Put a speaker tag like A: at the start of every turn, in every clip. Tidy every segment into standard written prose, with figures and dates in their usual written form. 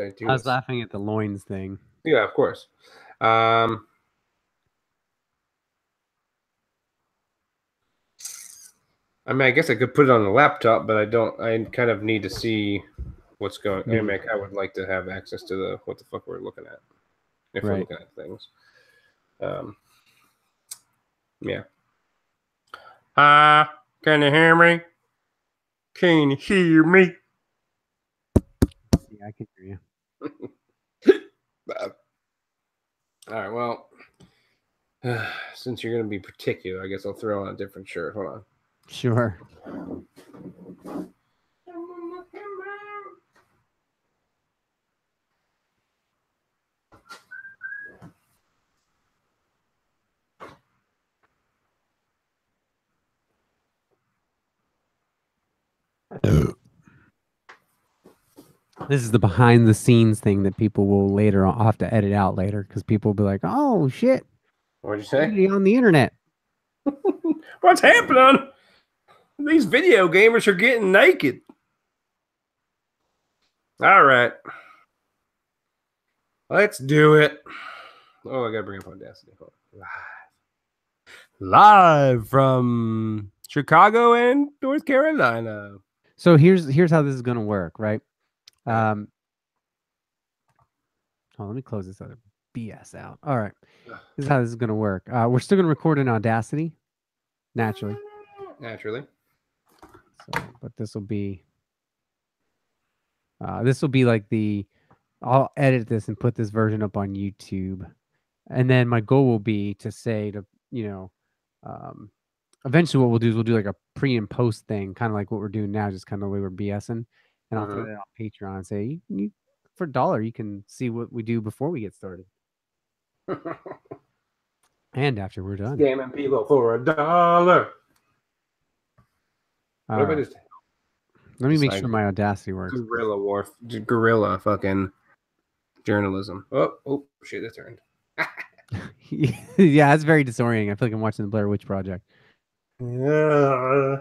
A: I do
B: I was
A: this.
B: laughing at the loins thing.
A: Yeah, of course. I mean, I guess I could put it on the laptop, but I don't. I kind of need to see what's going. I mean, I would like to have access to the what the fuck we're looking at if we're looking at things. Yeah. Can you hear me? Can you hear me?
B: Yeah, I can hear you.
A: All right. Well, since you're gonna be particular, I guess I'll throw on a different shirt. Hold on.
B: Sure. This is the behind the scenes thing that people will later on have to edit out later because people will be like, "Oh shit,
A: What'd you say?
B: on the internet."
A: What's happening? These video gamers are getting naked. All right. Let's do it. Oh, I gotta bring up Audacity. Live from Chicago and North Carolina.
B: So here's how this is gonna work, right? Oh, let me close this other BS out. All right, this is how this is gonna work. We're still gonna record in Audacity, naturally. So, but this will be like the. I'll edit this and put this version up on YouTube, and then my goal will be to say to eventually what we'll do is we'll do like a pre and post thing, kind of like what we're doing now, just kind of the way we're BSing, and I'll throw that on Patreon and say you for $1 you can see what we do before we get started, and after we're done.
A: Scamming people for $1.
B: Right. Let me make sure my Audacity works.
A: Guerrilla fucking journalism. Oh shit, it turned.
B: Yeah, that's very disorienting. I feel like I'm watching the Blair Witch Project.
A: Yeah.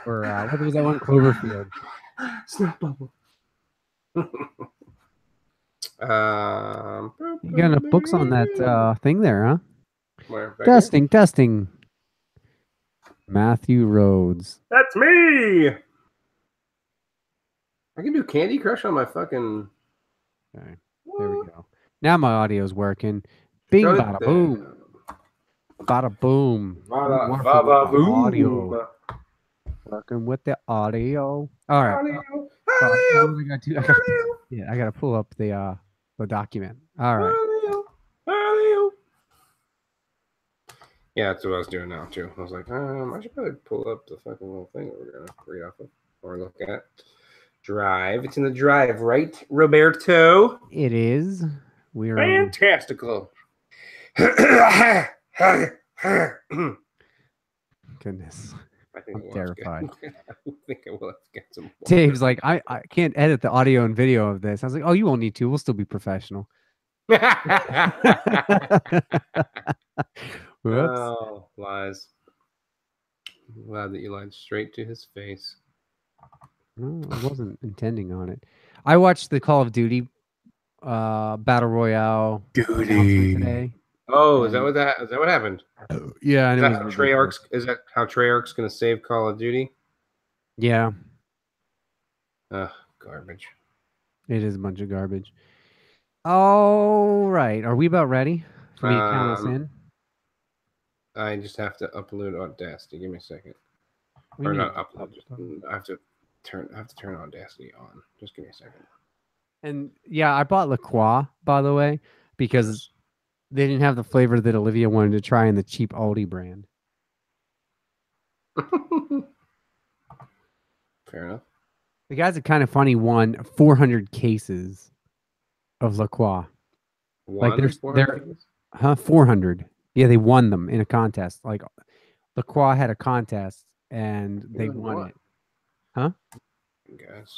B: Or what was that one? Cloverfield.
A: Snap bubble.
B: You got enough books on that thing there, huh?
A: Where,
B: testing. Matthew Rhodes.
A: That's me. I can do Candy Crush on my fucking.
B: Okay, there we go. Now my audio's working. Bing, bada boom. Bada boom.
A: Bada boom.
B: Audio. Working with the audio. All right. I gotta pull up the document. All right.
A: Yeah, that's what I was doing now too. I was like, I should probably pull up the fucking little thing that we're gonna read off of or look at. Drive. It's in the drive, right, Roberto?
B: It is. We're
A: fantastical.
B: Goodness.
A: I'm
B: terrified.
A: I think I will have to get some more.
B: Dave's like, I can't edit the audio and video of this. I was like, oh, you won't need to. We'll still be professional.
A: Oh, lies. I'm glad that you lied straight to his face.
B: No, I wasn't intending on it. I watched the Call of Duty Battle Royale today.
A: Oh, is that what happened?
B: Yeah,
A: is that how Treyarch's going to save Call of Duty?
B: Yeah.
A: Garbage.
B: It is a bunch of garbage. All right. Are we about ready for me to count us in?
A: I just have to upload Audacity. Give me a second. Or not upload. I have to turn Audacity on. Just give me a second.
B: And yeah, I bought La Croix, by the way, because they didn't have the flavor that Olivia wanted to try in the cheap Aldi brand.
A: Fair enough.
B: The guys at Kind of Funny won 400 cases of La Croix. Like they're 400. Yeah, they won them in a contest. Like La Croix had a contest and they won it. Huh?
A: Guys.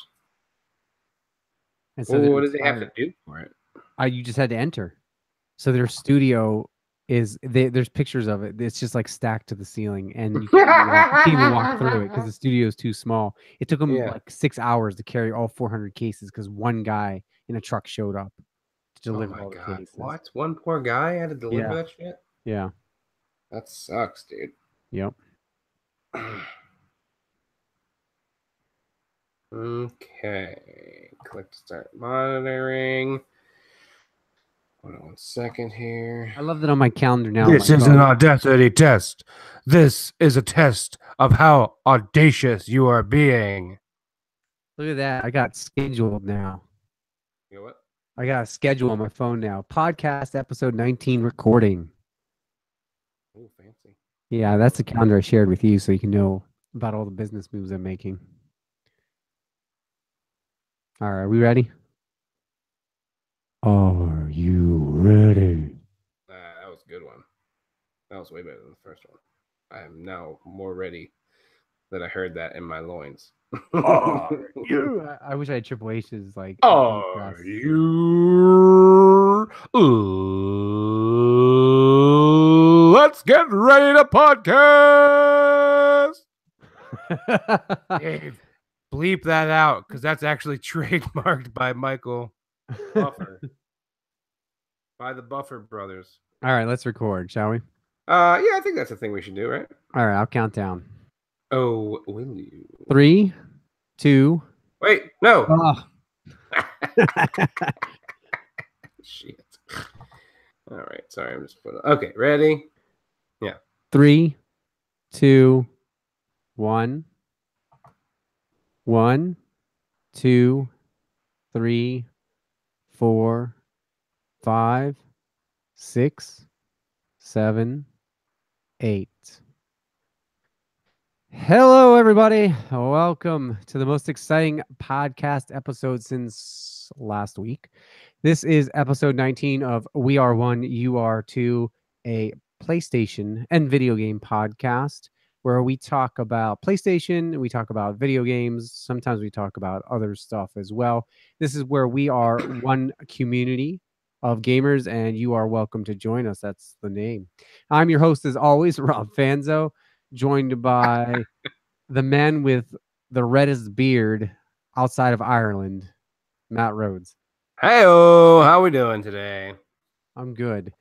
B: And so
A: what did they have to do for it?
B: You just had to enter. So their studio there's pictures of it. It's just like stacked to the ceiling, and you can't even walk through it because the studio is too small. It took them like 6 hours to carry all 400 cases because one guy in a truck showed up to deliver all the cases.
A: What? One poor guy had to deliver that shit?
B: Yeah.
A: That sucks, dude.
B: Yep.
A: Okay. Click to start monitoring. Hold on 1 second here.
B: I love that on my calendar now.
A: This is an audacity test. This is a test of how audacious you are being.
B: Look at that. I got scheduled now.
A: You know what?
B: I got a schedule on my phone now. Podcast episode 19 recording.
A: Oh, fancy.
B: Yeah, that's the calendar I shared with you so you can know about all the business moves I'm making. All right, are we ready? Are you ready?
A: That was a good one. That was way better than the first one. I am now more ready that I heard that in my loins.
B: Are you? I wish I had Triple H's like.
A: Are you? Let's get ready to podcast. Dave, bleep that out because that's actually trademarked by Michael Buffer. By the Buffer brothers.
B: All right, let's record, shall we?
A: Yeah, I think that's a thing we should do, right?
B: All right, I'll count down.
A: Oh, will you?
B: 3, 2.
A: Wait, no.
B: Oh.
A: Shit. All right, sorry, I'm just putting. Okay, ready? Yeah.
B: 3, 2, 1. 1, 2, 3, 4, 5, 6, 7, 8. Hello, everybody. Welcome to the most exciting podcast episode since last week. This is episode 19 of We Are One, You Are Two, a PlayStation and video game podcast where we talk about PlayStation, we talk about video games, sometimes we talk about other stuff as well. This is where we are one community of gamers, and you are welcome to join us. That's the name. I'm your host, as always, Rob Fanzo, joined by the man with the reddest beard outside of Ireland, Matt Rhodes.
A: Hey-o, how we doing today?
B: I'm good.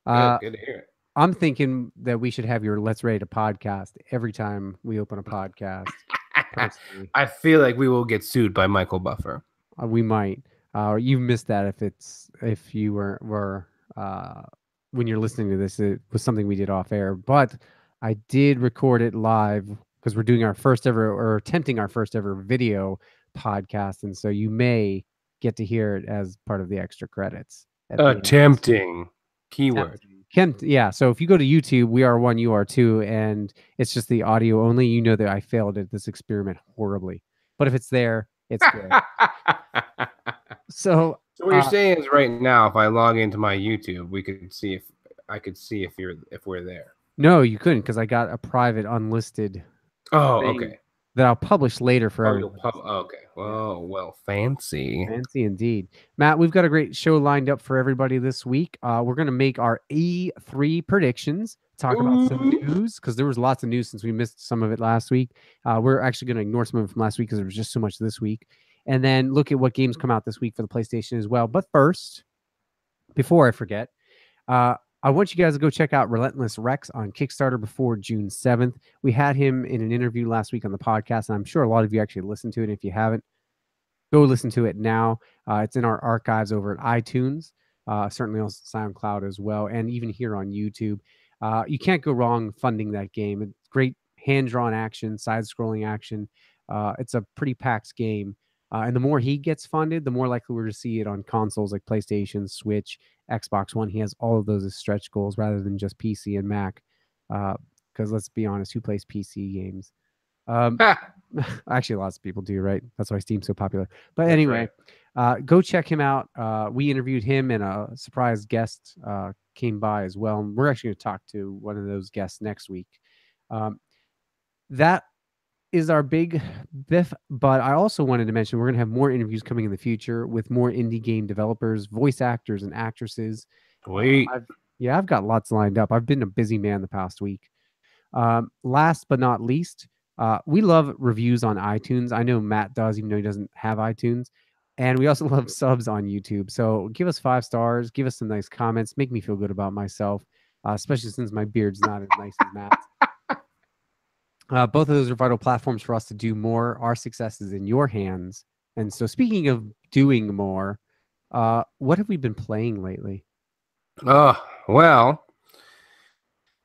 A: Good to hear it.
B: I'm thinking that we should have your Let's Rate a podcast every time we open a podcast.
A: I feel like we will get sued by Michael Buffer.
B: We might. You missed that if you were when you're listening to this, it was something we did off air, but I did record it live because we're doing our first ever or attempting our first ever video podcast. And so you may get to hear it as part of the extra credits.
A: Attempting. Keyword.
B: Yeah. So if you go to YouTube, We Are One, You Are Two, and it's just the audio only, you know that I failed at this experiment horribly. But if it's there, it's good. So
A: what you're saying is right now, if I log into my YouTube, we could see if we're there.
B: No, you couldn't because I got a private unlisted.
A: Oh, okay.
B: That I'll publish later for everyone.
A: Okay. Well, fancy.
B: Fancy indeed. Matt, we've got a great show lined up for everybody this week. We're going to make our E3 predictions, talk about some news, because there was lots of news since we missed some of it last week. We're actually going to ignore some of it from last week because there was just so much this week. And then look at what games come out this week for the PlayStation as well. But first, before I forget, I want you guys to go check out Relentless Rex on Kickstarter before June 7th. We had him in an interview last week on the podcast, and I'm sure a lot of you actually listened to it. If you haven't, go listen to it now. It's in our archives over at iTunes, certainly on SoundCloud as well, and even here on YouTube. You can't go wrong funding that game. It's great hand-drawn action, side-scrolling action. It's a pretty packed game. And the more he gets funded, the more likely we're to see it on consoles like PlayStation, Switch, Xbox One. He has all of those as stretch goals rather than just PC and Mac. Because let's be honest, who plays PC games? Actually, lots of people do, right? That's why Steam's so popular. But anyway, go check him out. We interviewed him, and a surprise guest came by as well. And we're actually going to talk to one of those guests next week. That is our big biff, but I also wanted to mention we're going to have more interviews coming in the future with more indie game developers, voice actors, and actresses.
A: Sweet.
B: Yeah, I've got lots lined up. I've been a busy man the past week. Last but not least, we love reviews on iTunes. I know Matt does, even though he doesn't have iTunes. And we also love subs on YouTube. So give us 5 stars, give us some nice comments, make me feel good about myself, especially since my beard's not as nice as Matt's. Both of those are vital platforms for us to do more. Our success is in your hands. And so, speaking of doing more, what have we been playing lately?
A: Oh, well,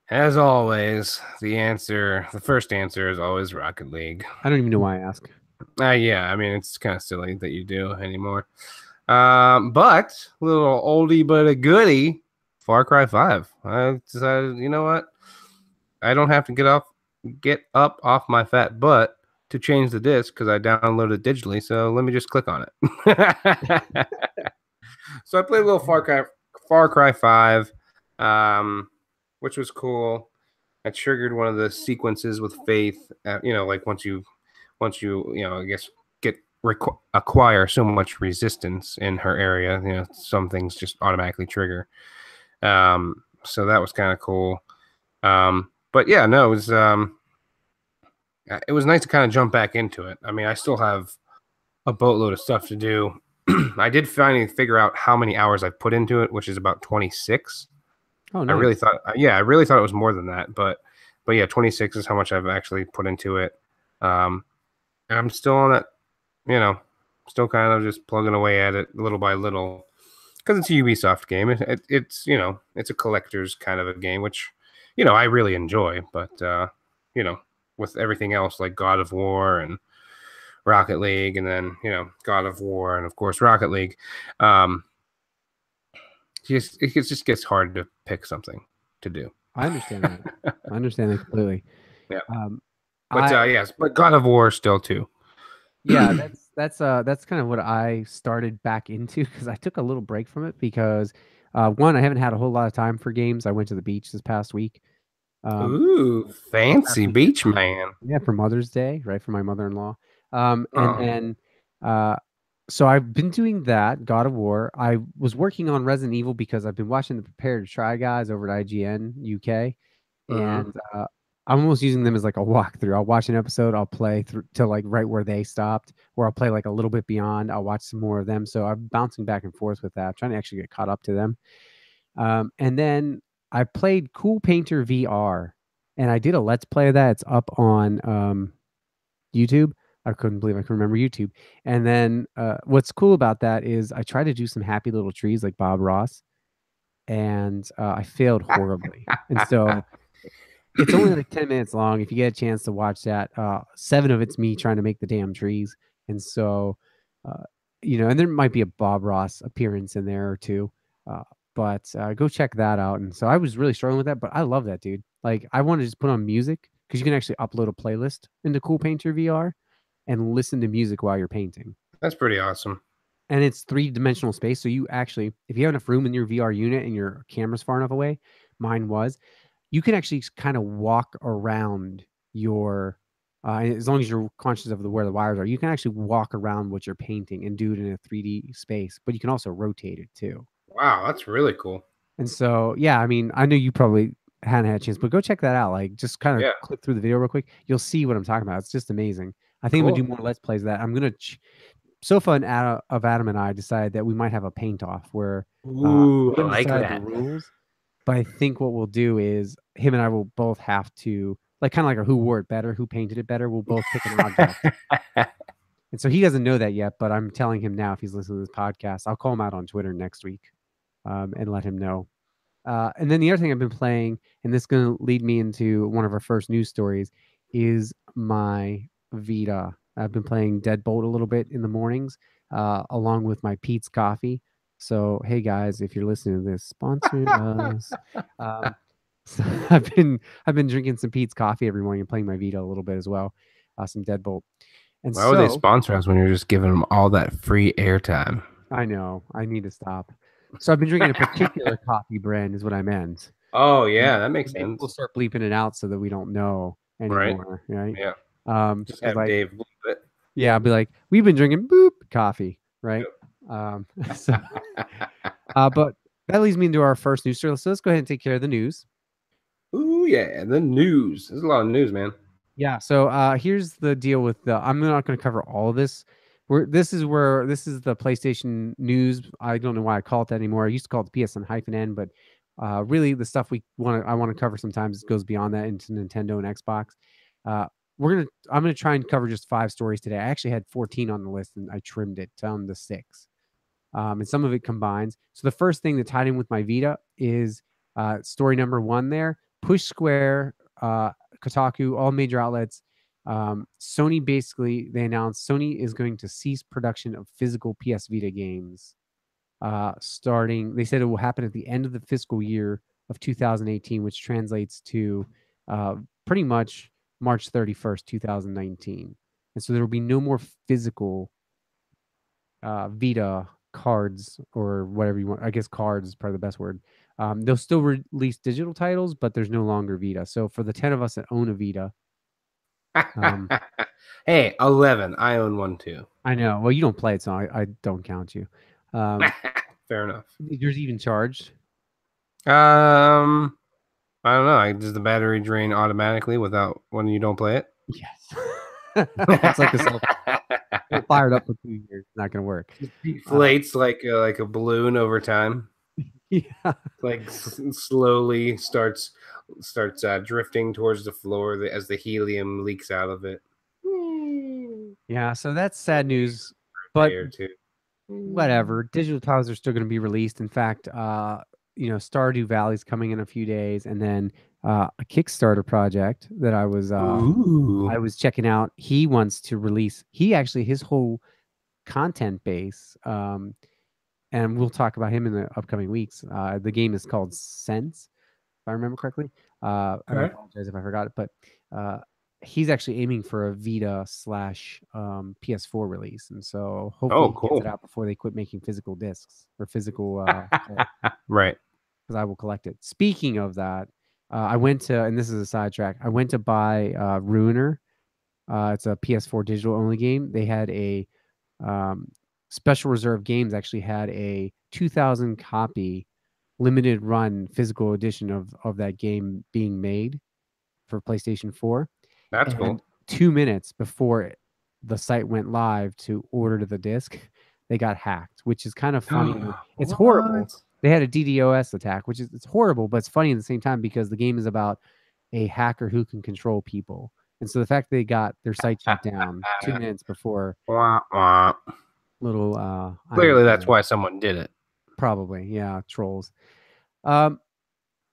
A: as always, the first answer is always Rocket League.
B: I don't even know why I ask.
A: Yeah, I mean, it's kind of silly that you do anymore. But little oldie but a goodie, Far Cry 5. I decided, you know what? I don't have to get up off my fat butt to change the disc because I downloaded digitally. So let me just click on it. So I played a little Far Cry 5, which was cool. I triggered one of the sequences with Faith. Like once you, I guess acquire so much resistance in her area, some things just automatically trigger. So that was kind of cool. But yeah, no, it was nice to kind of jump back into it. I mean, I still have a boatload of stuff to do. I did finally figure out how many hours I've put into it, which is about 26.
B: Oh, nice.
A: I really thought it was more than that, but yeah, 26 is how much I've actually put into it. And I'm still on that, still kind of just plugging away at it little by little because it's a Ubisoft game. It's it's a collector's kind of a game, which I really enjoy. But with everything else like God of War and Rocket League, and then God of War, and of course Rocket League, it just gets hard to pick something to do.
B: I understand that. I understand that completely.
A: Yeah. Yes, but God of War still too.
B: Yeah, that's kind of what I started back into because I took a little break from it because one, I haven't had a whole lot of time for games. I went to the beach this past week.
A: Ooh, fancy beach man.
B: Yeah, for Mother's Day, right, for my mother-in-law. And then so I've been doing that, God of War. I was working on Resident Evil because I've been watching the Prepare to Try guys over at IGN UK, and I'm almost using them as like a walkthrough. I'll watch an episode, I'll play through to like right where they stopped, or I'll play like a little bit beyond. I'll watch some more of them. So I'm bouncing back and forth with that. I'm trying to actually get caught up to them. And then I played Cool Painter VR, and I did a Let's Play of that. It's up on YouTube. I couldn't believe I could remember YouTube. And then what's cool about that is I tried to do some happy little trees like Bob Ross, and I failed horribly. And so it's only like 10 minutes long. If you get a chance to watch that, 7 of it's me trying to make the damn trees. And so, and there might be a Bob Ross appearance in there or two. But go check that out. And so I was really struggling with that, but I love that, dude. Like, I want to just put on music because you can actually upload a playlist into Cool Painter VR and listen to music while you're painting.
A: That's pretty awesome.
B: And it's 3-dimensional space. So you actually, if you have enough room in your VR unit and your camera's far enough away, mine was, you can actually kind of walk around your, as long as you're conscious of where the wires are, you can actually walk around what you're painting and do it in a 3D space, but you can also rotate it too.
A: Wow, that's really cool.
B: And so, yeah, I mean, I know you probably hadn't had a chance, but go check that out. Like, just kind of click through the video real quick. You'll see what I'm talking about. It's just amazing. I think I'm going to do more Let's Plays of that. I'm going to, Sofa and Adam and I decided that we might have a paint off where
A: I like that.
B: The rules. But I think what we'll do is him and I will both have to, like, kind of like a who wore it better, who painted it better. We'll both pick an object. And so he doesn't know that yet, but I'm telling him now if he's listening to this podcast. I'll call him out on Twitter next week and let him know. And then the other thing I've been playing, and this is going to lead me into one of our first news stories, is my Vita. I've been playing Deadbolt a little bit in the mornings, along with my Pete's Coffee. So, hey guys, if you're listening to this, sponsor us. So I've been drinking some Pete's Coffee every morning and playing my Vita a little bit as well, some Deadbolt. And
A: why would they sponsor us when you're just giving them all that free airtime?
B: I know. I need to stop. So I've been drinking a particular coffee brand, is what I meant.
A: Oh yeah, that makes sense.
B: We'll start bleeping it out so that we don't know anymore, right?
A: Yeah. Just have Dave bleep it.
B: Yeah, I'll be like, we've been drinking boop coffee, right? Yep. But that leads me into our first news story. So let's go ahead and take care of the news.
A: Ooh, yeah, the news. There's a lot of news, man.
B: Yeah. So here's the deal with the. I'm not going to cover all of this. This is the PlayStation news. I don't know why I call it that anymore. I used to call it the PSN-N, but really the stuff I want to cover sometimes goes beyond that into Nintendo and Xbox. I'm gonna try and cover just 5 stories today. I actually had 14 on the list and I trimmed it down to 6. And some of it combines. So the first thing that tied in with my Vita is story number 1 there. Push Square, Kotaku, all major outlets. Sony they announced Sony is going to cease production of physical PS Vita games. Starting, they said it will happen at the end of the fiscal year of 2018, which translates to pretty much March 31st, 2019. And so there will be no more physical Vita cards or whatever you want. I guess cards is probably the best word. They'll still release digital titles, but there's no longer Vita. So for the 10 of us that own a Vita,
A: hey, 11. I own one too.
B: I know. Well, you don't play it, so I don't count you.
A: Fair enough.
B: Yours even charged?
A: I don't know. Does the battery drain automatically without when you don't play it?
B: Yes. It's like a cell phone. Fired up for 2 years. Not going to work.
A: It deflates like a balloon over time.
B: Yeah.
A: Like slowly starts drifting towards the floor as the helium leaks out of it.
B: Yeah. So that's sad news. But whatever. Digital titles are still going to be released. In fact, Stardew Valley's coming in a few days, and then a Kickstarter project that I was checking out. He wants to release. His whole content base, and we'll talk about him in the upcoming weeks. The game is called Sense, if I remember correctly. I apologize if I forgot it, but he's actually aiming for a Vita / PS4 release, and so hopefully he gets it out before they quit making physical discs or physical
A: right,
B: because I will collect it. Speaking of that, I went to, and this is a sidetrack, I went to buy Ruiner. It's a PS4 digital only game. They had a Special Reserve Games actually had a 2,000 copy limited run physical edition of that game being made for PlayStation 4.
A: That's cool.
B: 2 minutes before the site went live to order the disc, they got hacked, which is kind of funny. It's horrible. They had a DDoS attack, which is, it's horrible, but it's funny at the same time because the game is about a hacker who can control people. And so the fact they got their site shut down 2 minutes before little
A: clearly that's why someone did it.
B: Probably, yeah, trolls.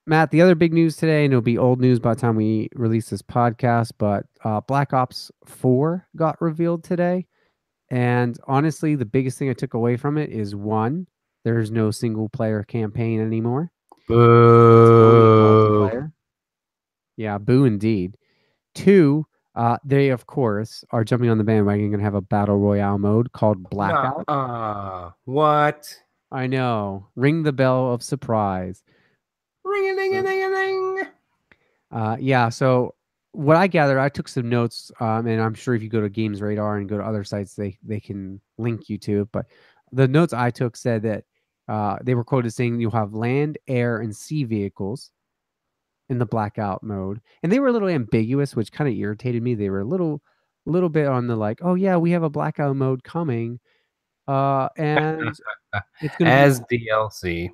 B: Matt, the other big news today, and it'll be old news by the time we release this podcast, but Black Ops 4 got revealed today. And honestly, the biggest thing I took away from it is 1, there's no single player campaign anymore.
A: Boo.
B: Yeah, boo indeed. 2, they of course are jumping on the bandwagon. Going to have a battle royale mode called Blackout.
A: What?
B: I know. Ring the bell of surprise.
A: Ring-a-ding-a-ding-a-ding.
B: Yeah. So what I gather, I took some notes, and I'm sure if you go to Games Radar and go to other sites, they can link you to it. But the notes I took said that they were quoted saying you'll have land, air, and sea vehicles in the Blackout mode, and they were a little ambiguous, which kind of irritated me. They were a little bit on the like, oh yeah, we have a Blackout mode coming, and it's going to
A: as DLC.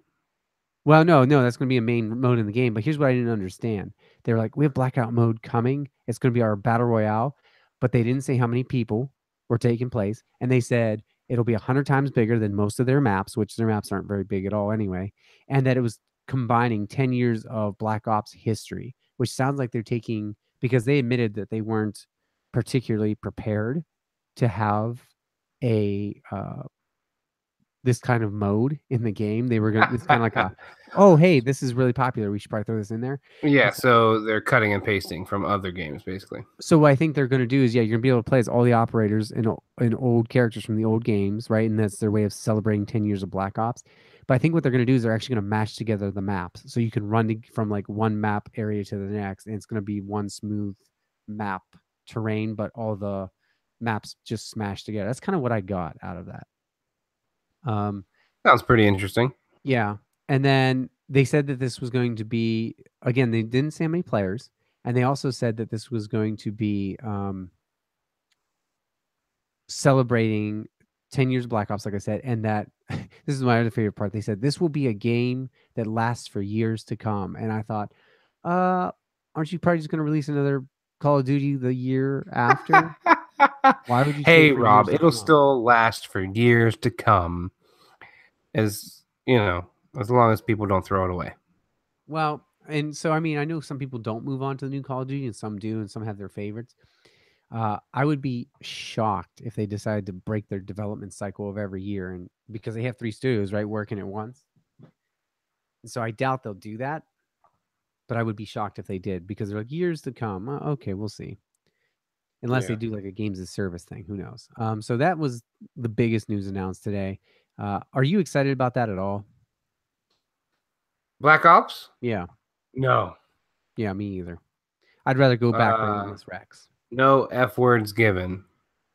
B: Well, no, that's going to be a main mode in the game. But here's what I didn't understand. They were like, we have Blackout mode coming. It's going to be our battle royale, but they didn't say how many people were taking place, and they said it'll be 100 times bigger than most of their maps, which their maps aren't very big at all anyway, and that it was combining 10 years of Black Ops history, which sounds like they're taking, because they admitted that they weren't particularly prepared to have a this kind of mode in the game. They were going to, it's kind of like oh, hey, this is really popular, we should probably throw this in there.
A: Yeah, so they're cutting and pasting from other games, basically.
B: So what I think they're going to do is, you're going to be able to play as all the operators and old characters from the old games, right? And that's their way of celebrating 10 years of Black Ops. But I think what they're going to do is they're actually going to mash together the maps. So you can run from like one map area to the next, and it's going to be one smooth map terrain, but all the maps just smashed together. That's kind of what I got out of that.
A: Sounds pretty interesting.
B: Yeah. And then they said that this was going to be, again, they didn't say how many players. And they also said that this was going to be celebrating 10 years of Black Ops, like I said. And that, this is my other favorite part. They said, this will be a game that lasts for years to come. And I thought, aren't you probably just going to release another Call of Duty the year after? Why would you say
A: Hey, Rob, it'll still last for years to come. As you know, as long as people don't throw it away.
B: Well, and so I mean, I know some people don't move on to the new Call of Duty, and some do, and some have their favorites. I would be shocked if they decided to break their development cycle of every year, and because they have 3 studios, right, working at once. And so I doubt they'll do that, but I would be shocked if they did, because they're like, years to come. Okay, we'll see. Unless they do like a games as service thing, who knows? So that was the biggest news announced today. Are you excited about that at all?
A: Black Ops?
B: Yeah.
A: No.
B: Yeah, me either. I'd rather go back against Rex.
A: No F words given.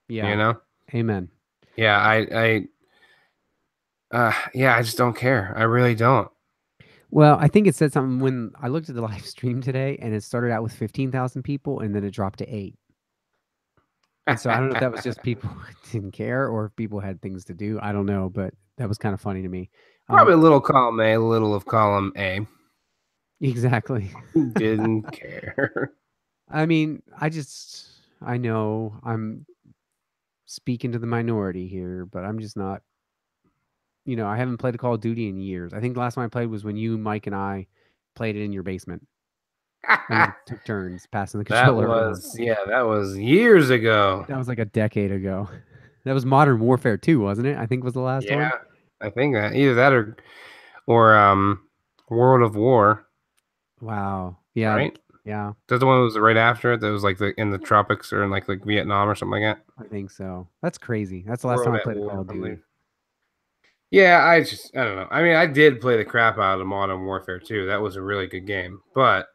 B: Yeah.
A: You know?
B: Amen.
A: Yeah, I just don't care. I really don't.
B: Well, I think it said something when I looked at the live stream today, and it started out with 15,000 people, and then it dropped to 8. And so I don't know if that was just people didn't care or if people had things to do. I don't know, but that was kind of funny to me.
A: Probably a little column A, a little of column A.
B: Exactly.
A: Didn't care.
B: I mean, I know I'm speaking to the minority here, but I'm just not, I haven't played a Call of Duty in years. I think the last time I played was when you, Mike, and I played it in your basement. And we took turns passing the controller around.
A: That was years ago.
B: That was like a decade ago. That was Modern Warfare 2, wasn't it? I think was the last one.
A: Yeah, I think that either that or World of War.
B: Wow. Yeah.
A: Right?
B: Yeah.
A: That's the one that was right after it. That was like in the tropics or in like Vietnam or something like that.
B: I think so. That's crazy. That's the last time I played Call of Duty.
A: Yeah, I don't know. I mean, I did play the crap out of Modern Warfare 2. That was a really good game, but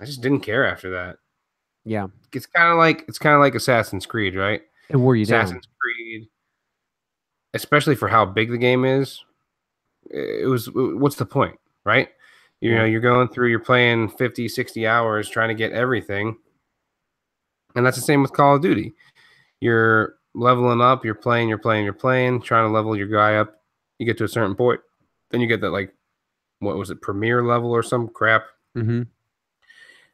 A: I just didn't care after that.
B: Yeah.
A: It's kind of like Assassin's Creed, right?
B: It wore you down.
A: Assassin's Creed, especially for how big the game is. What's the point, right? You know, you're playing 50, 60 hours trying to get everything. And that's the same with Call of Duty. You're leveling up, you're playing, trying to level your guy up. You get to a certain point, then you get that, like, what was it, premier level or some crap,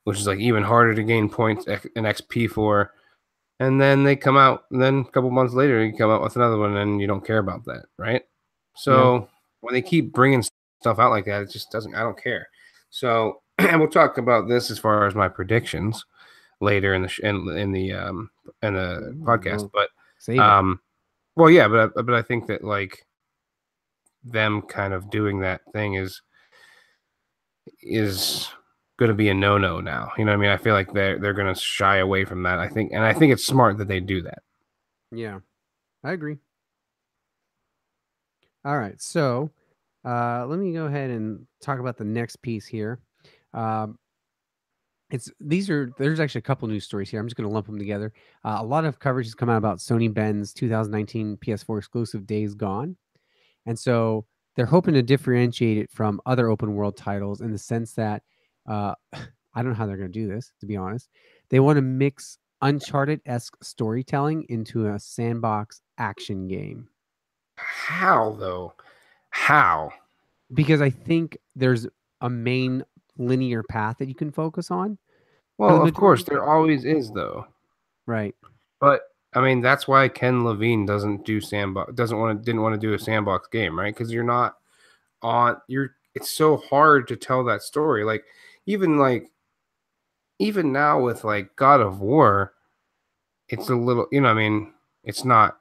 A: which is like even harder to gain points and XP for. And then they come out, and then a couple months later, you come out with another one, and you don't care about that, right? So when they keep bringing stuff out like that, it just doesn't. I don't care. So, and we'll talk about this as far as my predictions later in the podcast. But well, yeah, but I think that, like, them kind of doing that thing is going to be a no-no now. You know what I mean? I feel like they're going to shy away from that. I think it's smart that they do that. Yeah,
B: I agree. All right, so let me go ahead and talk about the next piece here. There's actually a couple news stories here. I'm just going to lump them together. A lot of coverage has come out about Sony Ben's 2019 PS4 exclusive Days Gone, and so they're hoping to differentiate it from other open world titles in the sense that I don't know how they're going to do this, to be honest. They want to mix Uncharted-esque storytelling into a sandbox action game.
A: How, though? How?
B: Because I think there's a main linear path that you can focus on.
A: Well, of course, there always is, though.
B: Right.
A: But I mean, that's why Ken Levine didn't want to do a sandbox game, right? Because it's so hard to tell that story. Like, even now with, like, God of War, it's a little, I mean, it's not,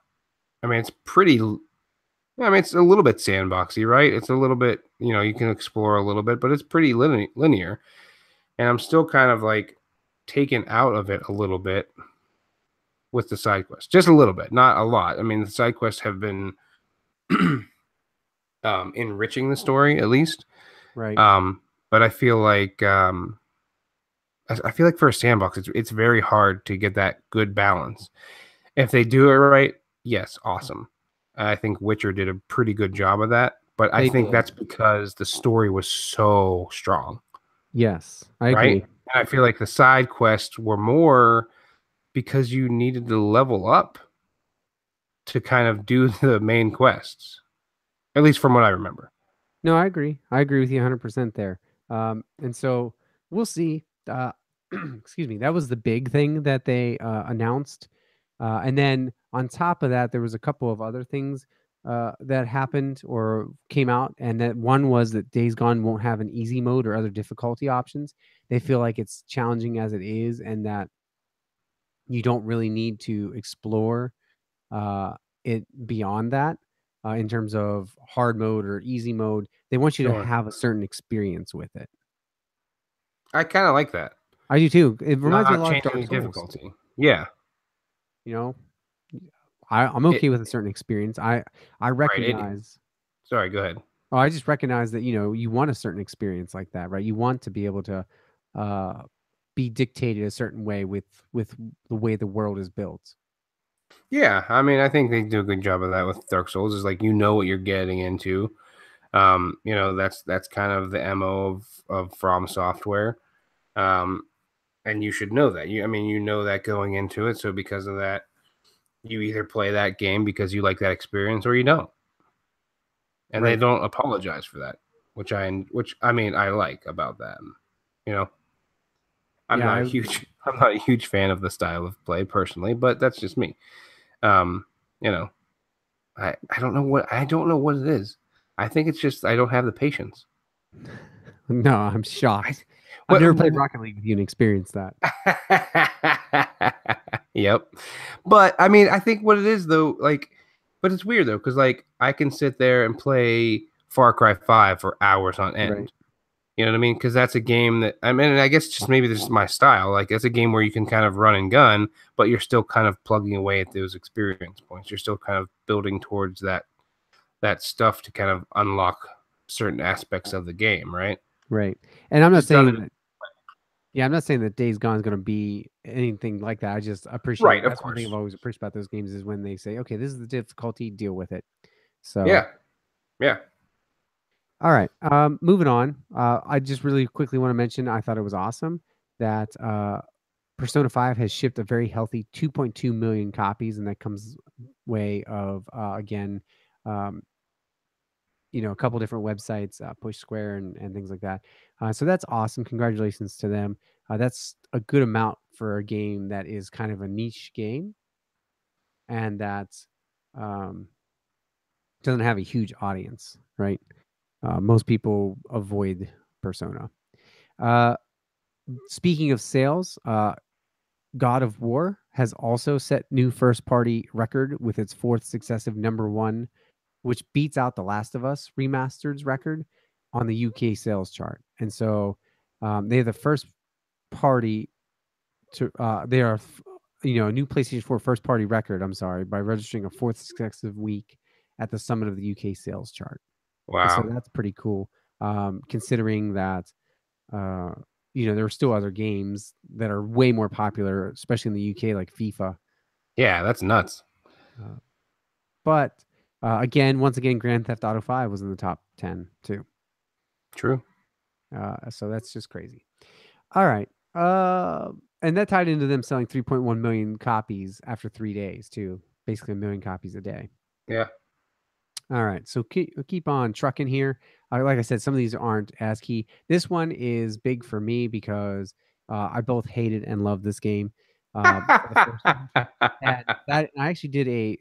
A: I mean, it's pretty, I mean, it's a little bit sandboxy, right? It's a little bit, you can explore a little bit, but it's pretty linear. And I'm still kind of, like, taken out of it a little bit with the side quests. Just a little bit, not a lot. I mean, the side quests have been enriching the story, at least.
B: Right.
A: But I feel like for a sandbox, it's very hard to get that good balance. If they do it right, yes, awesome. I think Witcher did a pretty good job of that. but I think that's because the story was so strong.
B: Yes, I
A: right?
B: agree.
A: And I feel like the side quests were more because you needed to level up to kind of do the main quests, at least from what I remember.
B: No, I agree. I agree with you 100% there. And so we'll see. Excuse me. That was the big thing that they announced. And then on top of that, there was a couple of other things that happened or came out. And that one was that Days Gone won't have an easy mode or other difficulty options. They feel like it's challenging as it is, and that you don't really need to explore it beyond that in terms of hard mode or easy mode. They want you to
A: Sure.
B: have a certain experience with it.
A: I kind of like that.
B: I do too. It reminds me a lot of Dark
A: changing
B: Souls.
A: difficulty. Yeah.
B: You know, I'm okay with a certain experience. I recognize.
A: Sorry, go ahead.
B: Oh, I just recognize that, you want a certain experience like that, right? You want to be able to be dictated a certain way with the way the world is built.
A: Yeah, I mean, I think they do a good job of that with Dark Souls. Is like, you know what you're getting into. That's kind of the MO of From Software. And you should know that. You know that going into it. So because of that, you either play that game because you like that experience or you don't. And
B: Right.
A: they don't apologize for that, which I like about them. I'm not a huge fan of the style of play personally, but that's just me. I don't know what it is. I think it's just I don't have the patience.
B: No, I'm shocked. I've never played Rocket League with you and experienced that.
A: Yep. But I mean, I think what it is though, but it's weird though, because I can sit there and play Far Cry 5 for hours on end. Right. You know what I mean? Because that's a game that I guess just maybe this is my style. Like, it's a game where you can kind of run and gun, but you're still kind of plugging away at those experience points. You're still kind of building towards that stuff to kind of unlock certain aspects of the game, right?
B: Right. And I'm not saying that. Yeah, I'm not saying that Days Gone is going to be anything like that. I just appreciate. Right, that's one thing I've always appreciated about those games is when they say, "Okay, this is the difficulty. Deal with it." So
A: yeah.
B: All right. Moving on. I just really quickly want to mention, I thought it was awesome that Persona 5 has shipped a very healthy 2.2 million copies, and that comes way of again. A couple different websites, Push Square and things like that. So that's awesome. Congratulations to them. That's a good amount for a game that is kind of a niche game and that doesn't have a huge audience, right? Most people avoid Persona. Speaking of sales, God of War has also set new first-party record with its fourth successive #1, which beats out The Last of Us Remastered's record on the UK sales chart. And so they are the first party to they are a new PlayStation 4 first party record, by registering a fourth successive week at the summit of the UK sales chart.
A: Wow.
B: And so that's pretty cool. Considering that there are still other games that are way more popular, especially in the UK, like FIFA.
A: Yeah, that's nuts.
B: But once again, Grand Theft Auto 5 was in the top 10 too.
A: True.
B: So that's just crazy. All right. And that tied into them selling 3.1 million copies after 3 days too. Basically 1 million copies a day.
A: Yeah.
B: All right. So keep on trucking here. Like I said, some of these aren't as key. This one is big for me because I both hated and loved this game. For the first time. And I actually did a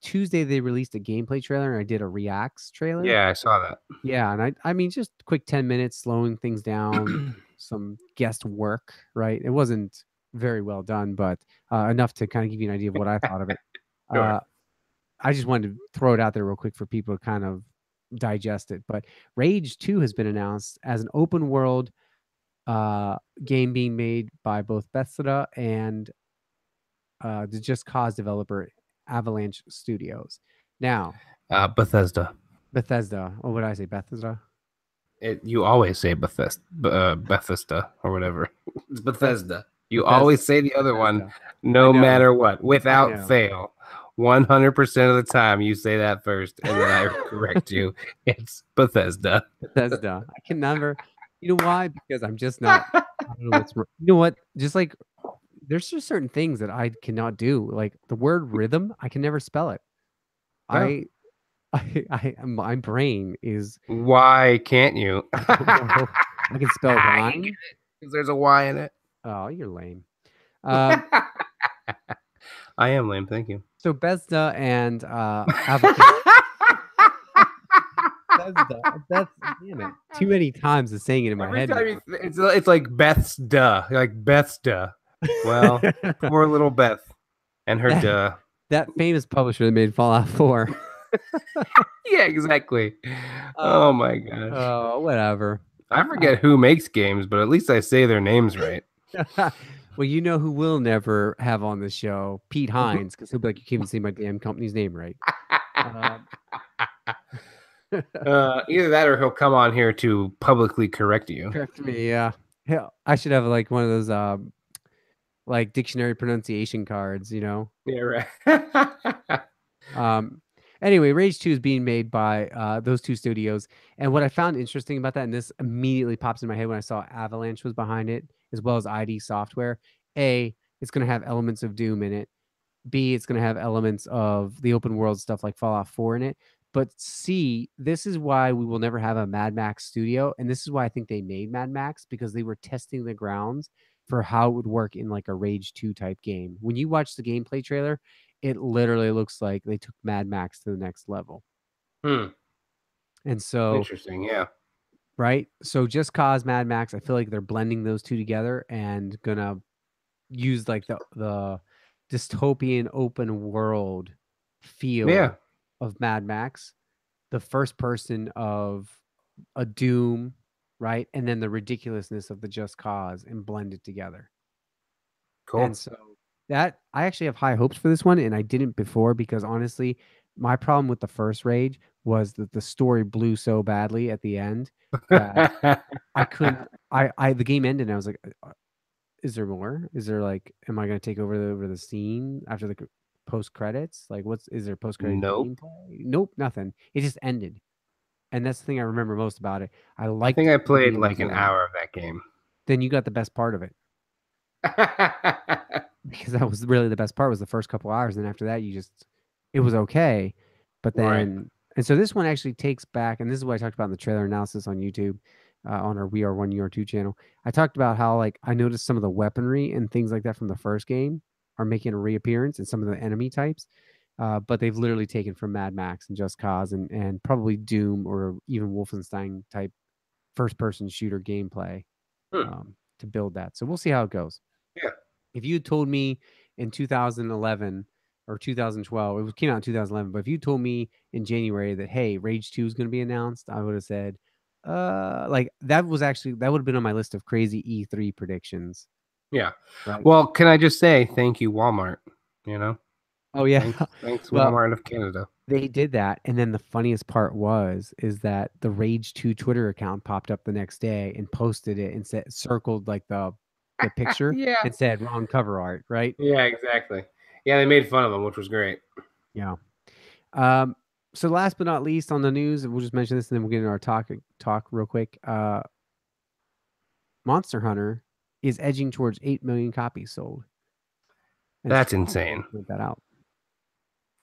B: Tuesday. They released a gameplay trailer, and I did a reacts trailer.
A: Yeah, I saw that.
B: Yeah, and I mean, just quick 10 minutes, slowing things down, some guest work. Right, it wasn't very well done, but enough to kind of give you an idea of what I thought of it.
A: Sure.
B: I just wanted to throw it out there real quick for people to kind of digest it. But Rage 2 has been announced as an open world game being made by both Bethesda and the Just Cause developer Avalanche Studios. Now,
A: Bethesda.
B: Oh, what did I say? Bethesda?
A: You always say Bethesda or whatever. It's Bethesda. You always say the other one, no matter what, without fail. 100% of the time you say that first, and then I correct you. It's Bethesda.
B: Bethesda. I can never. You know why? Because I'm just not. I don't know what's. You know what? Just like there's just certain things that I cannot do. Like the word rhythm, I can never spell it.
A: No.
B: My brain is.
A: Why can't you?
B: I don't know. I can spell rhyme.
A: Because there's a Y in it.
B: Oh, you're lame.
A: I am lame. Thank you.
B: So Bethesda and Bethesda. Damn it. Too many times of saying it in my head.
A: It's like Beth's duh. Like Beth's duh. Well, poor little Beth and her duh.
B: That famous publisher that made Fallout 4.
A: Yeah, exactly. Oh my gosh.
B: Oh, whatever.
A: I forget who makes games, but at least I say their names right.
B: Well, you know who will never have on the show? Pete Hines, because he'll be like, you can't even say my damn company's name right.
A: Either that or he'll come on here to publicly correct you.
B: Correct me, yeah. Hell, I should have like one of those like dictionary pronunciation cards, you know?
A: Yeah, right.
B: Anyway, Rage 2 is being made by those two studios. And what I found interesting about that, and this immediately pops in my head when I saw Avalanche was behind it, as well as ID Software. A, it's going to have elements of Doom in it. B, it's going to have elements of the open world stuff like Fallout 4 in it. But C, this is why we will never have a Mad Max studio. And this is why I think they made Mad Max, because they were testing the grounds for how it would work in like a Rage 2 type game. When you watch the gameplay trailer, it literally looks like they took Mad Max to the next level. And so
A: interesting, yeah.
B: Right? So Just Cause, Mad Max, I feel like they're blending those two together and gonna use like the dystopian open world feel of Mad Max, the first person of a Doom, right? And then the ridiculousness of the Just Cause and blend it together.
A: Cool.
B: And so that I actually have high hopes for this one, and I didn't before because honestly, my problem with the first Rage was that the story blew so badly at the end that I couldn't. The game ended, and I was like, "Is there more? Is there like, am I going to take over the scene after the post credits? Like, is there post credit gameplay? Nope, nothing. It just ended, and that's the thing I remember most about it. I
A: think I played like an hour of that game.
B: Then you got the best part of it. Because that was really the best part was the first couple hours, and after that it was okay, but then and so this one actually takes back, and this is what I talked about in the trailer analysis on YouTube, on our We Are One You Are Two channel. I talked about how like I noticed some of the weaponry and things like that from the first game are making a reappearance in some of the enemy types, but they've literally taken from Mad Max and Just Cause and probably Doom or even Wolfenstein type first person shooter gameplay to build that. So we'll see how it goes.
A: Yeah.
B: If you told me in 2011 or 2012, it came out in 2011, but if you told me in January that, hey, Rage 2 is going to be announced, I would have said, like that would have been on my list of crazy E3 predictions.
A: Yeah. Right? Well, can I just say thank you, Walmart, you know?
B: Oh, yeah.
A: Thanks Walmart of Canada.
B: They did that. And then the funniest part is that the Rage 2 Twitter account popped up the next day and posted it and circled like the picture and said wrong cover art, right?
A: Yeah, exactly. Yeah, they made fun of them, which was great.
B: Yeah. So last but not least on the news, we'll just mention this and then we'll get into our talk real quick. Monster Hunter is edging towards 8 million copies sold.
A: And that's insane.
B: Point that out.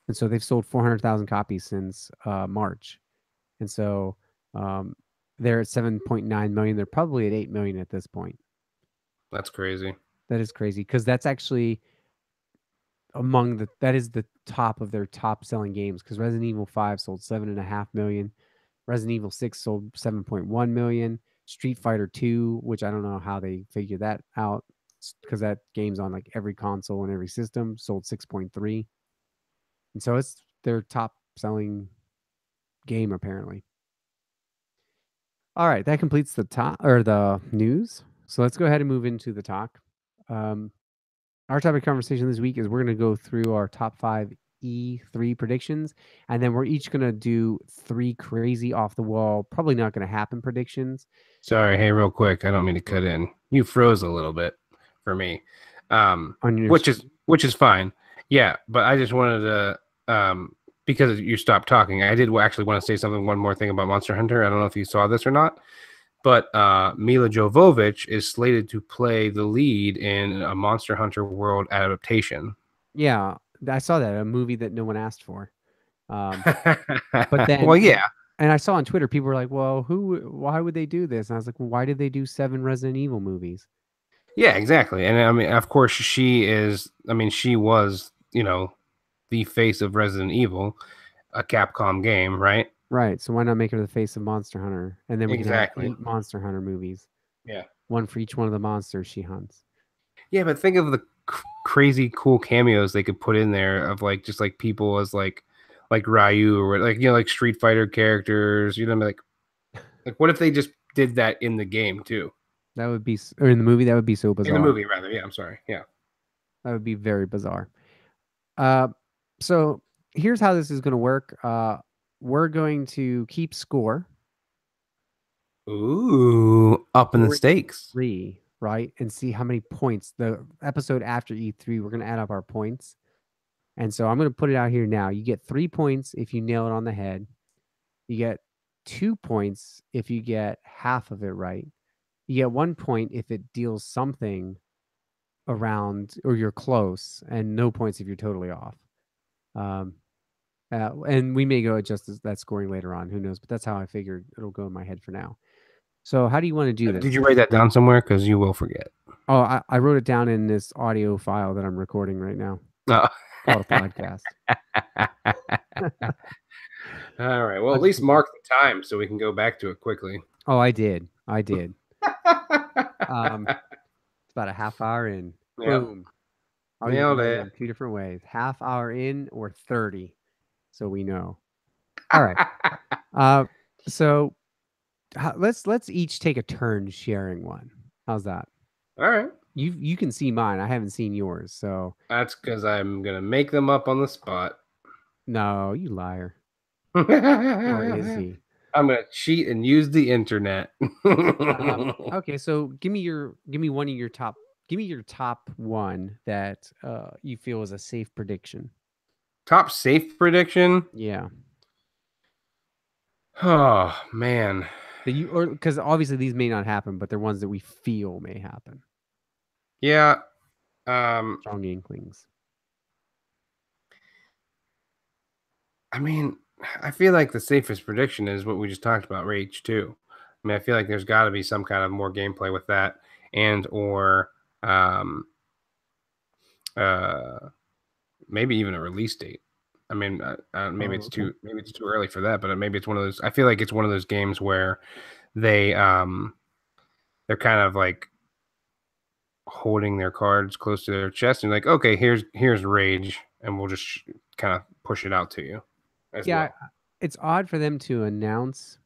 B: And so they've sold 400,000 copies since March. And so they're at 7.9 million. They're probably at 8 million at this point.
A: That's crazy.
B: That is crazy because that's actually that is the top of their top selling games because Resident Evil 5 sold 7.5 million. Resident Evil 6 sold 7.1 million. Street Fighter 2, which I don't know how they figure that out because that game's on like every console and every system, sold 6.3. And so it's their top selling game apparently. All right, that completes the news. So let's go ahead and move into the talk. Our topic of conversation this week is we're going to go through our top 5 E3 predictions, and then we're each going to do 3 crazy off the wall, probably not going to happen predictions.
A: Sorry, hey, real quick, I don't mean to cut in. You froze a little bit for me, which is fine. Yeah, but I just wanted to because you stopped talking. I did actually want to say one more thing about Monster Hunter. I don't know if you saw this or not, but Mila Jovovich is slated to play the lead in a Monster Hunter World adaptation.
B: Yeah, I saw that, a movie that no one asked for. But
A: Well,
B: then,
A: yeah.
B: and I saw on Twitter, people were like, well, why would they do this? And I was like, well, why did they do 7 Resident Evil movies?
A: Yeah, exactly. And I mean, of course, she was, the face of Resident Evil, a Capcom game, right?
B: Right. So why not make her the face of Monster Hunter? And then we can have
A: Exactly.
B: 8 Monster Hunter movies.
A: Yeah.
B: One for each one of the monsters she hunts.
A: Yeah, but think of the crazy cool cameos they could put in there of just like people as like Ryu or like Street Fighter characters. Like what if they just did that in the game too?
B: That would be, or in the movie, that would be so bizarre.
A: In the movie, rather. Yeah, I'm sorry. Yeah.
B: That would be very bizarre. So here's how this is going to work. We're going to keep score.
A: Ooh, up in the stakes.
B: 3, right? And see how many points. The episode after E3, we're going to add up our points. And so I'm going to put it out here now. You get 3 points if you nail it on the head. You get 2 points if you get half of it right. You get 1 point if it deals something around or you're close, and no points if you're totally off. And we may go adjust that scoring later on. Who knows? But that's how I figured it'll go in my head for now. So how do you want to do this?
A: Did you write that down somewhere? Because you will forget.
B: Oh, I wrote it down in this audio file that I'm recording right now.
A: Oh.
B: Called a podcast.
A: All right. Well, at least mark the time so we can go back to it quickly.
B: Oh, I did. It's about a half hour in.
A: Yep.
B: Boom.
A: Nailed it.
B: In 2 different ways. Half hour in or 30. So we know. All right. So let's each take a turn sharing one. How's that?
A: All right.
B: You can see mine. I haven't seen yours, so
A: that's because I'm gonna make them up on the spot.
B: No, you liar. Or is he?
A: I'm gonna cheat and use the internet.
B: Okay, so give me one of your top. Give me your top one that you feel is a safe prediction.
A: Top safe prediction?
B: Yeah.
A: Oh man.
B: Because obviously these may not happen, but they're ones that we feel may happen.
A: Yeah.
B: Strong inklings.
A: I mean, I feel like the safest prediction is what we just talked about, Rage 2. I mean, I feel like there's got to be some kind of more gameplay with that, and or maybe even a release date. I mean, maybe it's too early for that, but maybe it's one of those. I feel like it's one of those games where they're kind of like holding their cards close to their chest and like, okay, here's Rage, and we'll just kind of push it out to you.
B: Yeah, it's odd for them to announce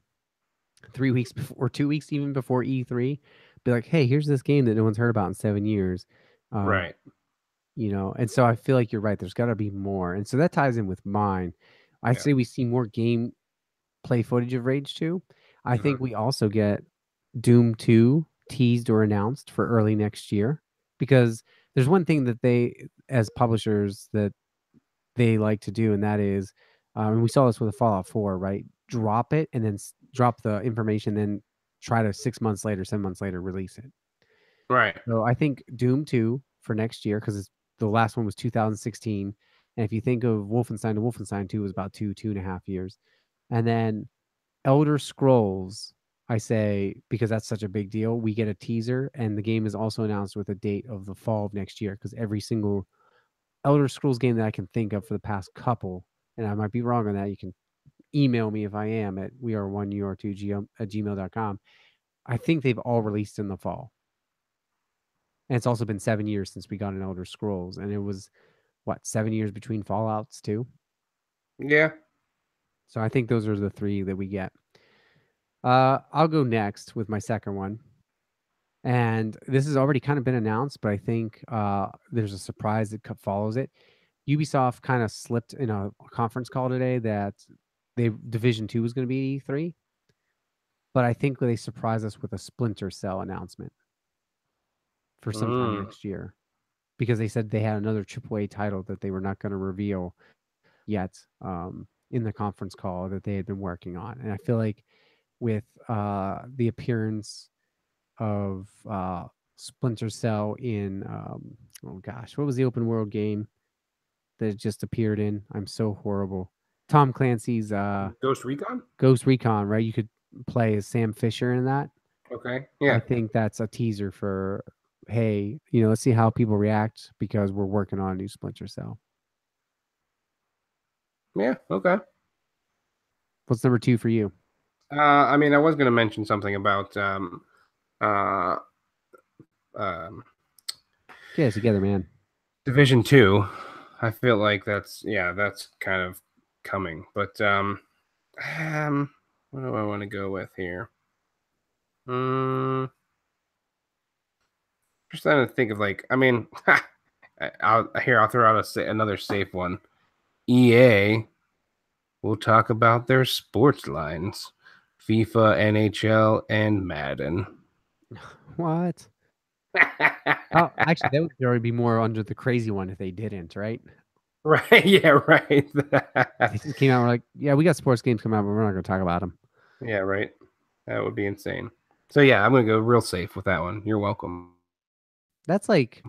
B: 3 weeks before, or 2 weeks even before E3, be like, hey, here's this game that no one's heard about in 7 years.
A: Right.
B: And so I feel like you're right. There's got to be more. And so that ties in with mine. I'd say we see more gameplay footage of Rage 2. I think we also get Doom 2 teased or announced for early next year, because there's one thing that they, as publishers, that they like to do, and that is, and we saw this with Fallout 4, right? Drop it and then drop the information, then try to 6 months later, 7 months later, release it.
A: Right.
B: So I think Doom 2 for next year, because the last one was 2016. And if you think of Wolfenstein, to Wolfenstein 2 was about 2.5 years. And then Elder Scrolls, I say, because that's such a big deal, we get a teaser, and the game is also announced with a date of the fall of next year, because every single Elder Scrolls game that I can think of for the past couple, and I might be wrong on that, you can email me if I am at weare1ur2@gmail.com. I think they've all released in the fall. And it's also been 7 years since we got an Elder Scrolls, and it was, 7 years between Fallouts too?
A: Yeah.
B: So I think those are the 3 that we get. I'll go next with my second one. And this has already kind of been announced, but I think there's a surprise that follows it. Ubisoft kind of slipped in a conference call today that Division 2 was going to be E3. But I think they surprised us with a Splinter Cell announcement for sometime next year. because they said they had another AAA title that they were not going to reveal yet in the conference call that they had been working on. And I feel like with the appearance of Splinter Cell in, oh gosh, what was the open world game that it just appeared in? I'm so horrible. Tom Clancy's
A: Ghost Recon?
B: Ghost Recon, right? You could play as Sam Fisher in that.
A: Okay. Yeah.
B: I think that's a teaser for, hey, you know, let's see how people react because we're working on a new Splinter Cell.
A: Yeah. Okay.
B: What's number 2 for you?
A: I mean, I was going to mention something about
B: Get it together, man.
A: Division 2. I feel like that's kind of coming. But what do I want to go with here? Just trying to think of like, I mean, I'll throw out another safe one. EA will talk about their sports lines, FIFA, NHL, and Madden.
B: What? Oh, actually, that would already be more under the crazy one if they didn't, right?
A: Right. Yeah. Right.
B: They just came out and were like, yeah, we got sports games coming out, but we're not going to talk about them.
A: Yeah. Right. That would be insane. So yeah, I'm going to go real safe with that one. You're welcome.
B: That's like,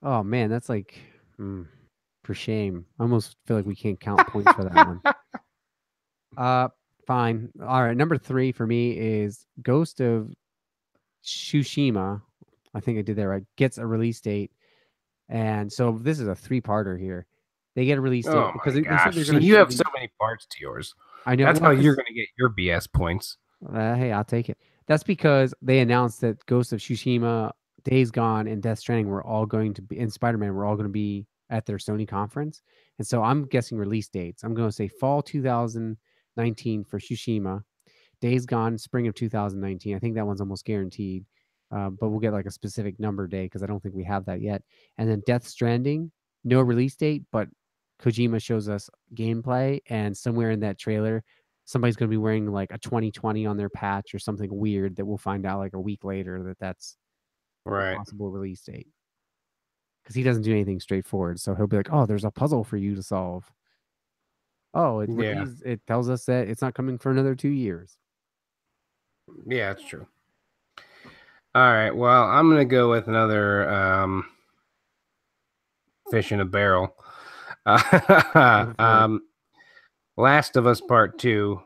B: oh man, that's like, for shame. I almost feel like we can't count points for that one. Fine. All right. Number 3 for me is Ghost of Tsushima. I think I did that right. Gets a release date. And so this is a 3-parter here. They get a release date because they said they're going to.
A: You have so many parts to yours.
B: I know.
A: That's how you're going to get your BS points.
B: Hey, I'll take it. That's because they announced that Ghost of Tsushima, Days Gone, and Death Stranding were all going to be, and Spider-Man were all going to be at their Sony conference. And so I'm guessing release dates. I'm going to say fall 2019 for Tsushima, Days Gone, spring of 2019. I think that one's almost guaranteed. But we'll get like a specific number day because I don't think we have that yet. And then Death Stranding, no release date, but Kojima shows us gameplay, and somewhere in that trailer, somebody's going to be wearing like a 2020 on their patch or something weird that we'll find out like a week later that that's
A: right.
B: a possible release date. Because he doesn't do anything straightforward. So he'll be like, oh, there's a puzzle for you to solve. Oh, it tells us that it's not coming for another 2 years.
A: Yeah, it's true. All right. Well, I'm going to go with another fish in a barrel. Last of Us Part 2.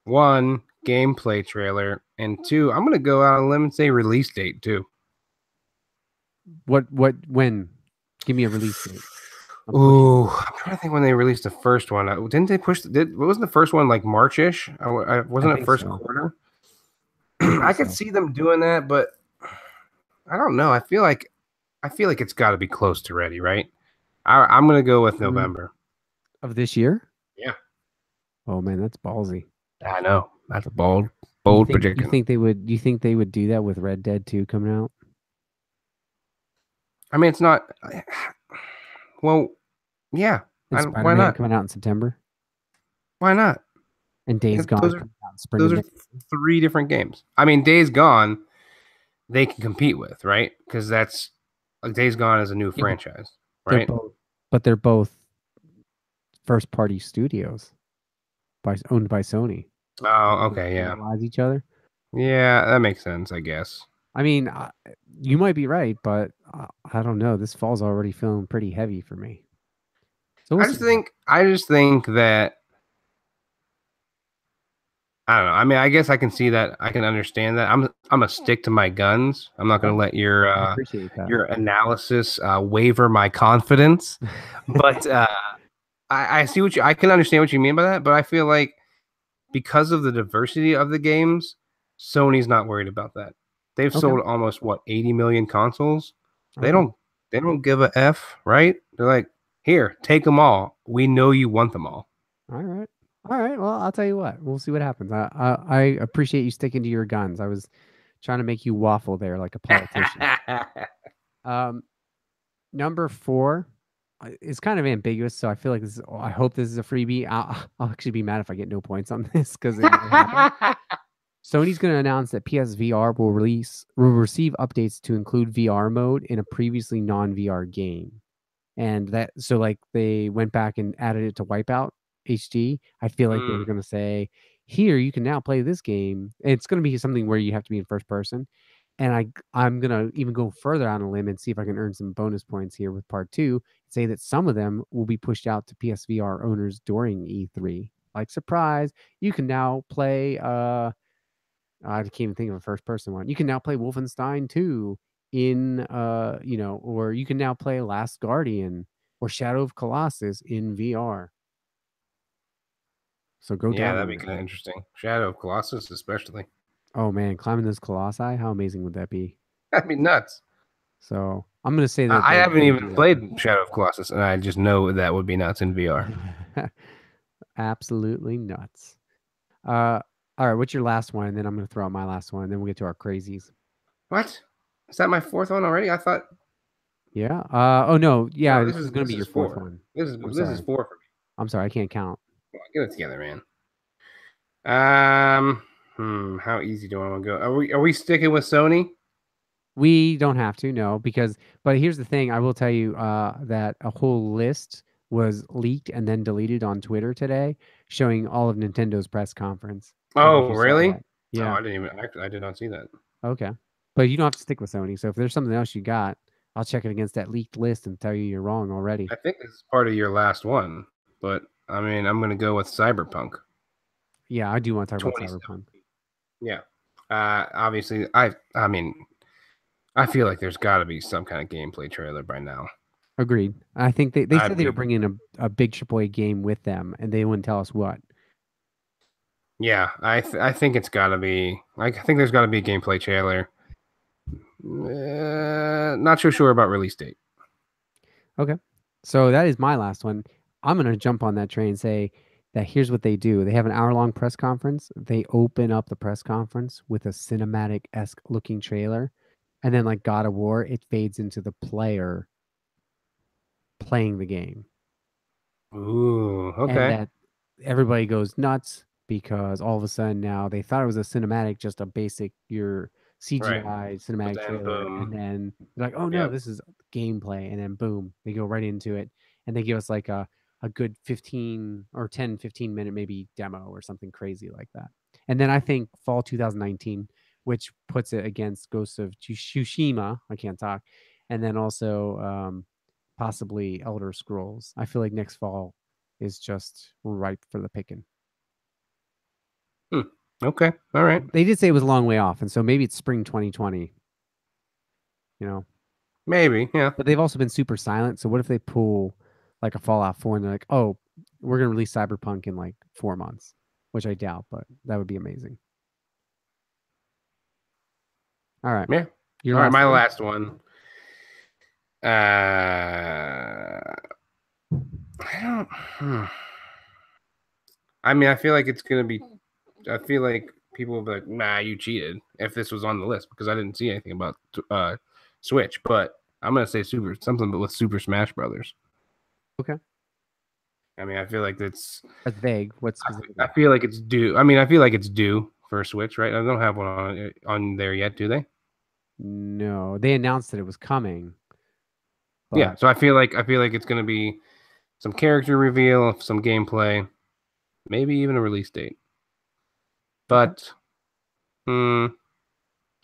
A: 1, gameplay trailer. And 2, I'm going to go out on a limb and say release date too.
B: When? Give me a release date.
A: I'm trying to think when they released the first one. Didn't they push? Wasn't the first one like March-ish? Wasn't it first quarter? I could see them doing that, but I don't know. I feel like it's got to be close to ready, right? I'm gonna go with November
B: of this year.
A: Yeah.
B: Oh man, that's ballsy.
A: I know that's a bold prediction.
B: You think they would do that with Red Dead 2 coming out?
A: I mean, it's not. Well, yeah. Why not?
B: Coming out in September.
A: Why not?
B: And Days Gone coming out in spring.
A: Those are 3 different games. I mean, Days Gone, they can compete with, right? Because that's like Days Gone is a new franchise, right?
B: They're both first-party studios, owned by Sony.
A: Oh, okay, yeah.
B: Each other.
A: Yeah, that makes sense, I guess.
B: I mean, you might be right, but I don't know. This fall's already feeling pretty heavy for me. So
A: I just think that I don't know. I mean, I guess I can see that. I can understand that. I'm gonna stick to my guns. I'm not gonna let your analysis waver my confidence. But I see I can understand what you mean by that. But I feel like because of the diversity of the games, Sony's not worried about that. They've sold almost 80 million consoles. They don't give a F, right? They're like, here, take them all. We know you want them all.
B: All right. Well, I'll tell you what. We'll see what happens. I appreciate you sticking to your guns. I was trying to make you waffle there like a politician. Number 4 is kind of ambiguous, so I feel like I hope this is a freebie. I'll actually be mad if I get no points on this because it might happen. Sony's going to announce that PSVR will receive updates to include VR mode in a previously non-VR game. And like they went back and added it to Wipeout HD. I feel like they were going to say, here, you can now play this game. It's going to be something where you have to be in first person. And I'm going to even go further on a limb and see if I can earn some bonus points here with part 2. Say that some of them will be pushed out to PSVR owners during E3. Like, surprise, you can now play I can't even think of a first person one. You can now play Wolfenstein 2 in or you can now play Last Guardian or Shadow of Colossus in VR. So go
A: Yeah,
B: download
A: that'd be
B: it.
A: kind of interesting. Shadow of Colossus, especially.
B: Oh man, climbing those colossi, how amazing would that be?
A: That'd be nuts.
B: So I'm gonna say that
A: I
B: they're
A: haven't
B: gonna
A: even
B: do that.
A: played Shadow of Colossus, and I just know that would be nuts in VR.
B: Absolutely nuts. All right, what's your last one? And then I'm gonna throw out my last one, and then we'll get to our crazies.
A: What? Is that my fourth one already? I thought.
B: Yeah. Oh no. Yeah,
A: No,
B: this is gonna be your fourth
A: four.
B: one. I'm
A: This is
B: sorry.
A: four for me.
B: I'm sorry. I can't count.
A: Come on, get it together, man. How easy do I want to go? Are we sticking with Sony?
B: We don't have to, no, but here's the thing. I will tell you that a whole list was leaked and then deleted on Twitter today, showing all of Nintendo's press conference. I don't know if
A: Oh,
B: you saw
A: really?
B: that.
A: Oh,
B: Yeah.
A: I didn't even. I did not see that.
B: Okay. But you don't have to stick with Sony. So if there's something else you got, I'll check it against that leaked list and tell you you're wrong already.
A: I think this is part of your last one, but I mean, I'm gonna go with Cyberpunk
B: Yeah, I do want to talk about
A: 27.
B: Cyberpunk.
A: Yeah. Obviously, I mean, I feel like there's got to be some kind of gameplay trailer by now.
B: Agreed. I think they
A: I
B: said they were bringing a big AAA game with them, and they wouldn't tell us what.
A: Yeah, I think it's got to be. I think there's got to be a gameplay trailer. Not so sure about release date.
B: Okay. So that is my last one. I'm going to jump on that train and say that here's what they do. They have an hour-long press conference. They open up the press conference with a cinematic-esque looking trailer. And then like God of War, it fades into the player playing the game.
A: Ooh,
B: And
A: okay.
B: that everybody goes nuts because all of a sudden now they thought it was a cinematic, just a basic your
A: Right.
B: CGI
A: But
B: cinematic
A: then
B: trailer, and
A: boom.
B: then they're like, oh no,
A: Yep.
B: this is gameplay, and then boom, they go right into it, and they give us like a good 15 or 10-15 minute maybe demo or something crazy like that. And then I think fall 2019, which puts it against Ghosts of Tsushima. I can't talk. And then also possibly Elder Scrolls. I feel like next fall is just ripe for the picking.
A: Okay. All right.
B: They did say it was a long way off, and so maybe it's spring 2020, you know.
A: Maybe. Yeah.
B: But they've also been super silent. So what if they pull like a Fallout 4 and they're like, oh, we're gonna release Cyberpunk in like 4 months, which I doubt, but that would be amazing. All right.
A: Yeah.
B: Your
A: All right.
B: last
A: My
B: one?
A: last one. I don't. I mean, I feel like it's gonna be. I feel like people will be like, "Nah, you cheated." If this was on the list, because I didn't see anything about Switch, but I'm gonna say something with Super Smash Brothers.
B: Okay.
A: I mean, I feel like that's
B: Vague. What
A: I
B: specifically?
A: feel like it's due. I mean, I feel like it's due for a Switch, right? I don't have one on there yet, do they?
B: No, they announced that it was coming,
A: Yeah.
B: but
A: So I feel like it's gonna be some character reveal, some gameplay, maybe even a release date.
B: okay.
A: But I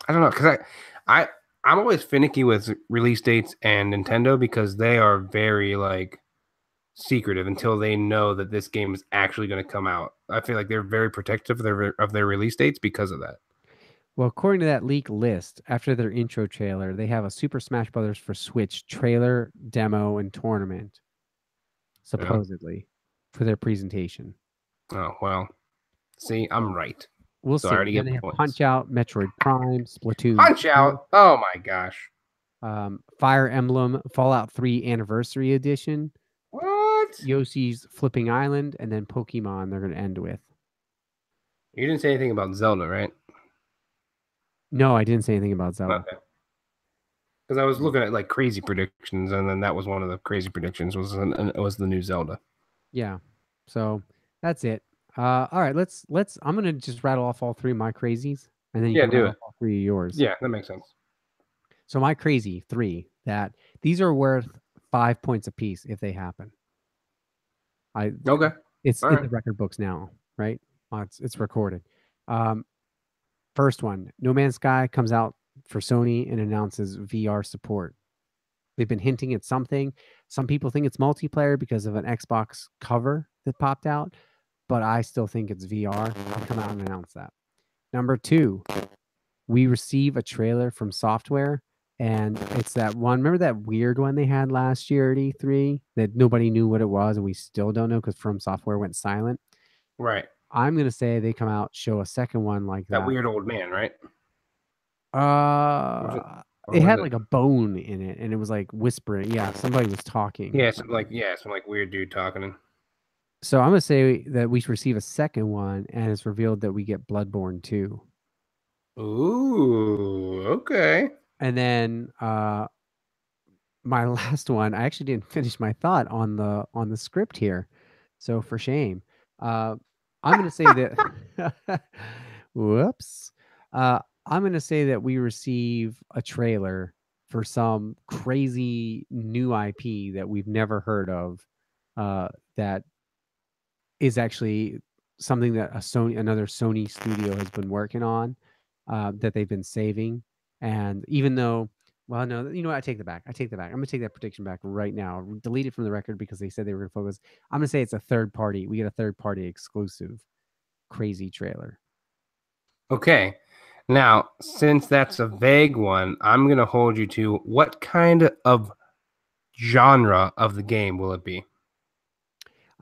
A: don't know because I'm always finicky with release dates and Nintendo because they are very like secretive until they know that this game is actually going to come out. I feel like they're very protective of their release dates because of that.
B: Well, according to that leak list, after their intro trailer, they have a Super Smash Brothers for Switch trailer, demo, and tournament,
A: Yeah.
B: supposedly, for their presentation.
A: Oh well. See, I'm
B: So
A: right.
B: we'll
A: So I
B: see.
A: already
B: Then
A: get
B: they have
A: points.
B: Punch Out, Metroid Prime, Splatoon
A: Punch
B: 2,
A: out. Oh my gosh.
B: Fire Emblem, Fallout 3 Anniversary Edition,
A: What?
B: Yoshi's Flipping Island, and then Pokemon they're going to end with.
A: You didn't say anything about Zelda, right?
B: No, I didn't say anything about Zelda.
A: Okay. Because I was looking at like crazy predictions, and then that was one of the crazy predictions was the new Zelda.
B: Yeah. So that's it. All right, let's. I'm gonna just rattle off all three of my crazies, and then you
A: Yeah,
B: can
A: do
B: rattle
A: it.
B: off all three of yours.
A: Yeah, that makes sense.
B: So my crazy three that these are worth 5 points apiece if they happen. I
A: Okay.
B: It's
A: All
B: in
A: right.
B: the record books now, right? It's recorded. Um, First one, No Man's Sky comes out for Sony and announces VR support. They've been hinting at something. Some people think it's multiplayer because of an Xbox cover that popped out, but I still think it's VR. I'll come out and announce that. Number two, we receive a trailer from Software, and it's that one. Remember that weird one they had last year at E3 that nobody knew what it was, and we still don't know because From Software went silent.
A: Right.
B: I'm gonna say they come out, show a second one like
A: That
B: that.
A: weird old man, right? Was it? Or
B: It
A: was
B: had
A: it?
B: like a bone in it, and it was like whispering. Yeah, somebody was talking.
A: Yeah, some like weird dude talking.
B: So I'm gonna say that we receive a second one, and it's revealed that we get Bloodborne 2.
A: Ooh, okay.
B: And then my last one, I actually didn't finish my thought on the script here, so for shame. I'm gonna say that. Whoops. I'm gonna say that we receive a trailer for some crazy new IP that we've never heard of. That is actually something that another Sony studio has been working on, that they've been saving. And even though, well, no, you know what? I take that back. I take that back. I'm gonna take that prediction back right now. Delete it from the record because they said they were gonna focus. I'm gonna say it's a third party. We get a third party exclusive crazy trailer.
A: Okay. Now, since that's a vague one, I'm going to hold you to what kind of genre of the game will it be?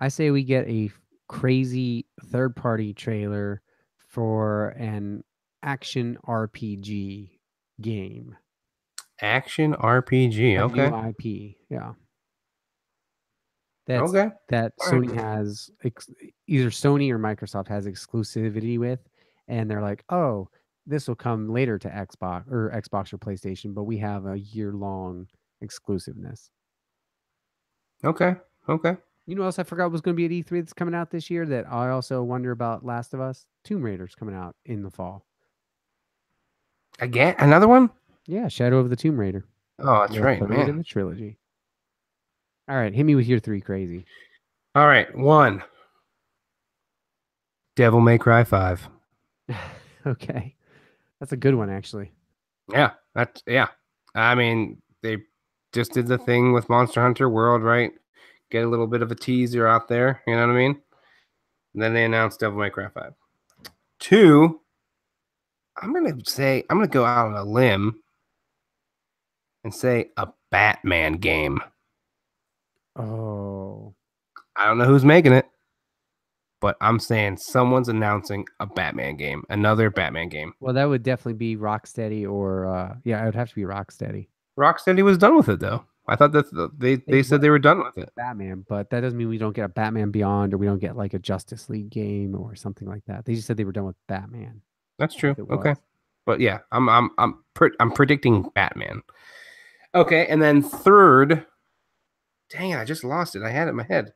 B: I say we get a crazy third party trailer for an action RPG game,
A: Action RPG.
B: a new
A: Okay.
B: IP. Yeah. That's
A: Okay.
B: that
A: All right.
B: Sony has either Sony or Microsoft has exclusivity with, and they're like, "Oh, this will come later to Xbox or PlayStation, but we have a year-long exclusiveness."
A: Okay. Okay.
B: You know what else I forgot was going to be at E3 that's coming out this year that I also wonder about Last of Us? Tomb Raider's coming out in the fall.
A: Again, another one?
B: Yeah, Shadow of the Tomb Raider,
A: Oh, that's
B: the
A: right,
B: third in
A: man.
B: the trilogy. All right, hit me with your three crazy.
A: All right. One, Devil May Cry 5.
B: Okay, that's a good one actually.
A: Yeah. I mean, they just did the thing with Monster Hunter World, right? Get a little bit of a teaser out there, you know what I mean? And then they announced Devil May Cry 5. Two, I'm gonna go out on a limb and say a Batman game.
B: Oh,
A: I don't know who's making it, but I'm saying someone's announcing a Batman game, another Batman game.
B: well, that would definitely be Rocksteady or yeah, it would have to be Rocksteady.
A: Rocksteady was done with it though. I thought that
B: They
A: they said
B: were
A: they were done with it.
B: Batman, but that doesn't mean we don't get a Batman Beyond or we don't get like a Justice League game or something like that. They just said they were done with Batman.
A: That's
B: If
A: true.
B: it
A: Okay,
B: was.
A: but yeah, I'm predicting Batman. Okay, and then third, dang it, I just lost it. I had it in my head.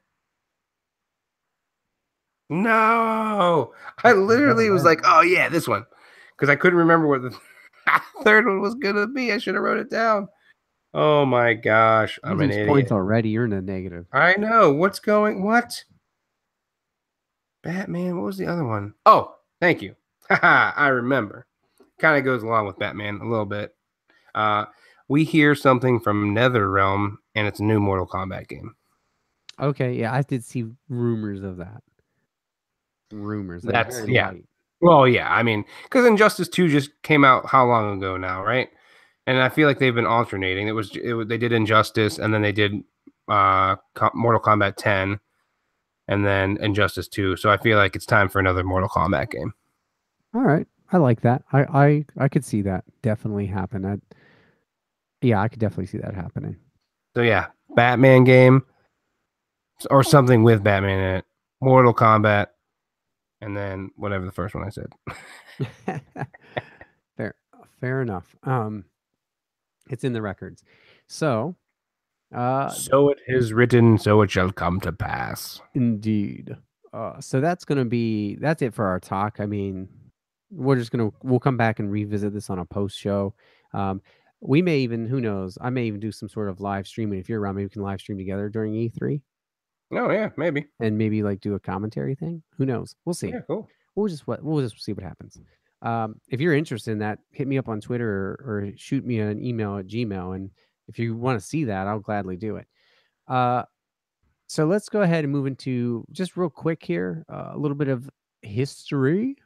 A: No, I
B: You got a
A: literally was
B: limb.
A: like, oh yeah, this one, because I couldn't remember what the third one was gonna be. I should have wrote it down. Oh my gosh,
B: You
A: I'm an
B: lose points
A: idiot.
B: already. You're in the negative.
A: I know what's going. What Batman? What was the other one? Oh, thank you. Haha, I remember. Kind of goes along with Batman a little bit. Uh, we hear something from NetherRealm, and it's a new Mortal Kombat game.
B: Okay, yeah, I did see rumors of that. Rumors. They're
A: That's
B: very
A: yeah.
B: light.
A: Well, yeah. I mean, because Injustice 2 just came out how long ago now, right? And I feel like they've been alternating. They did Injustice, and then they did Mortal Kombat 10, and then Injustice 2. So I feel like it's time for another Mortal Kombat game.
B: All right. I like that. I could see that definitely happen. Yeah, I could definitely see that happening.
A: So yeah, Batman game or something with Batman in it, Mortal Kombat, and then whatever the first one I said.
B: fair fair enough. It's in the records. So, uh
A: So it is written, so it shall come to pass.
B: indeed. So that's it for our talk. I mean, we'll come back and revisit this on a post show. We may even, who knows, I may even do some sort of live streaming. If you're around, maybe we can live stream together during E3.
A: Oh yeah, maybe.
B: And maybe like do a commentary thing. Who knows? We'll see.
A: Yeah, cool.
B: We'll just see what happens. If you're interested in that, hit me up on Twitter or shoot me an email at Gmail. And if you want to see that, I'll gladly do it. So let's go ahead and move into just real quick here, a little bit of history.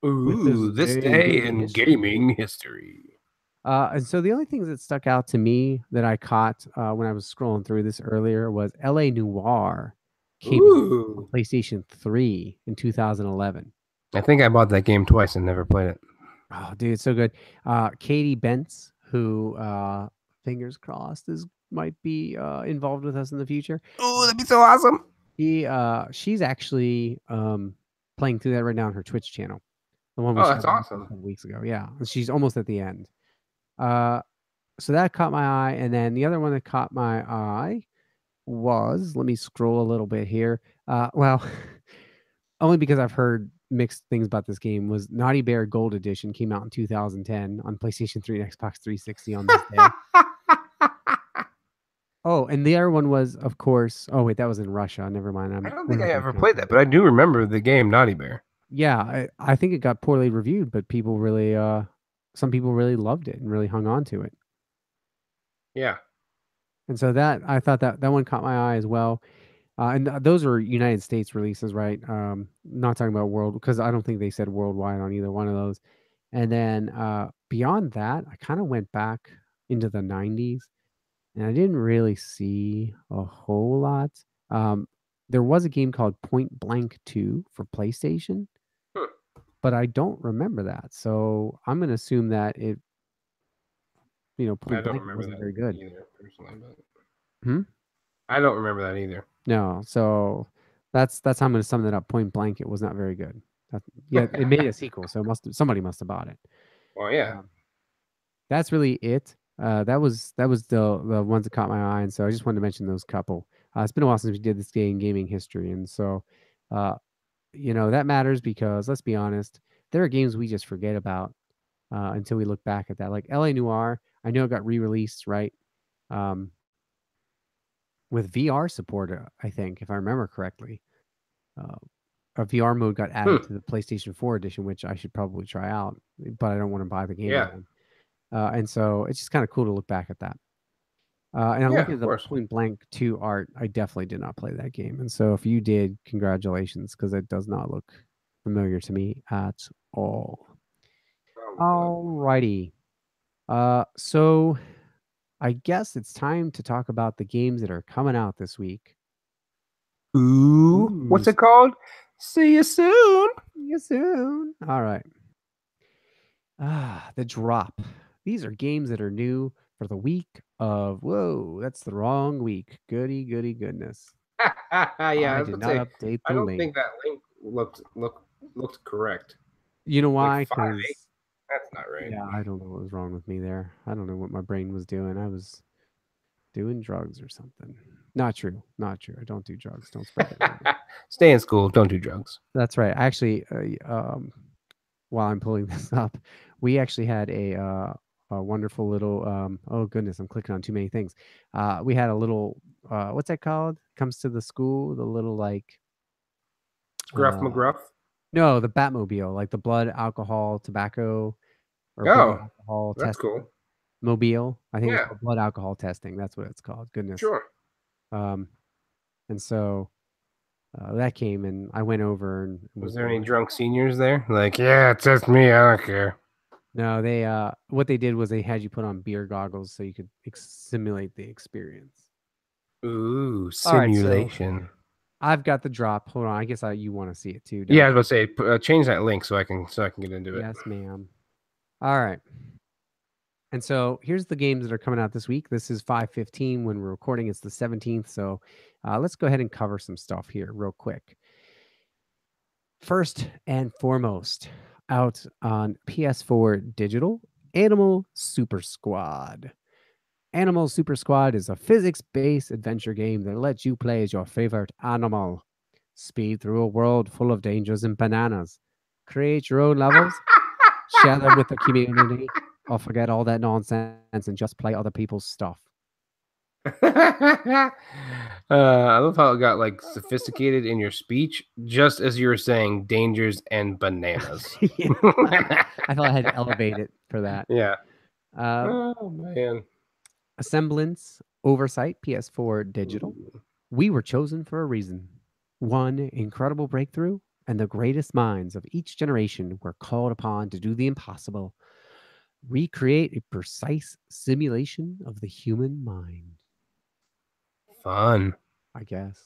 A: Ooh, this day in gaming history.
B: And so the only things that stuck out to me that I caught when I was scrolling through this earlier was L.A. Noire came out on PlayStation 3 in 2011.
A: I think I bought that game twice and never played it.
B: Oh, dude, it's so good. Katie Bentz, who fingers crossed might be involved with us in the future.
A: Oh, that'd be so awesome.
B: She's actually playing through that right now on her Twitch channel. The one
A: that's awesome.
B: A couple weeks ago. Yeah, she's almost at the end. So that caught my eye, and then the other one that caught my eye was, let me scroll a little bit here. Well, only because I've heard mixed things about this game, was Naughty Bear Gold Edition came out in 2010 on PlayStation 3 and Xbox 360 on this day. Oh, and the other one was, of course, oh wait, that was in Russia. Never mind.
A: I don't think I ever played that, but I do remember the game Naughty Bear.
B: Yeah, I think it got poorly reviewed, but people really, some people really loved it and really hung on to it.
A: Yeah.
B: And so I thought that one caught my eye as well. And those are United States releases, right? Not talking about world, because I don't think they said worldwide on either one of those. And then beyond that, I kind of went back into the 90s, and I didn't really see a whole lot. There was a game called Point Blank 2 for PlayStation, but I don't remember that. So I'm going to assume that it, Point Blank wasn't very good.
A: Either, personally, but... I don't remember that either.
B: No, so that's how I'm going to sum that up. Point Blank, it was not very good. It made a sequel, so somebody must have bought it.
A: Well, yeah.
B: That's really it. That was the ones that caught my eye, and so I just wanted to mention those couple. It's been a while since we did this day in gaming history, and so that matters because, let's be honest, there are games we just forget about until we look back at that. Like L.A. Noire, I know it got re-released, right? With VR support, I think, if I remember correctly. A VR mode got added to the PlayStation 4 edition, which I should probably try out, but I don't want to buy the game again. And so it's just kind of cool to look back at that. And I'm looking at the Point Blank 2 art. I definitely did not play that game. And so if you did, congratulations, because it does not look familiar to me at all. Alrighty. So I guess it's time to talk about the games that are coming out this week.
A: Ooh. What's it called? See you soon.
B: See you soon. All right. The drop. These are games that are new for the week of, whoa, that's the wrong week. Goody goodness.
A: Yeah,
B: I did not update the link.
A: I don't think that link looked correct.
B: You know why?
A: Because that's not right.
B: Yeah, I don't know what was wrong with me there. I don't know what my brain was doing. I was doing drugs or something. Not true. I don't do drugs. Don't spread it.
A: Stay in school. Don't do drugs.
B: That's right. Actually, while I'm pulling this up, we actually had a wonderful little. Oh goodness, I'm clicking on too many things. We had a little. What's that called? Comes to the school. The little like.
A: Gruff McGruff.
B: No, the Batmobile, like the blood, alcohol, tobacco.
A: Or alcohol that's test cool.
B: Mobile. I think it's called blood alcohol testing. That's what it's called. Goodness.
A: Sure.
B: And so that came, and I went over and
A: was there any drunk seniors there? Like, yeah, test me. I don't care.
B: No, they what they did was they had you put on beer goggles so you could simulate the experience.
A: Ooh, simulation.
B: Right, so I've got the drop. Hold on, I guess you want to see it too.
A: Yeah, I was about to say change that link so I can get into it.
B: Yes, ma'am. All right. And so here's the games that are coming out this week. This is 5/15 when we're recording. It's the 17th. So let's go ahead and cover some stuff here real quick. First and foremost, out on PS4 digital, Animal Super Squad. Animal Super Squad is a physics-based adventure game that lets you play as your favorite animal. Speed through a world full of dangers and bananas. Create your own levels, share them with the community, or forget all that nonsense and just play other people's stuff.
A: I love how it got like sophisticated in your speech, just as you were saying dangers and bananas.
B: Yeah, I felt I had to elevate it for that.
A: Yeah. Oh man.
B: A semblance, oversight, PS4 digital.
A: Ooh.
B: We were chosen for a reason. One incredible breakthrough, and the greatest minds of each generation were called upon to do the impossible. Recreate a precise simulation of the human mind.
A: Fun.
B: I guess.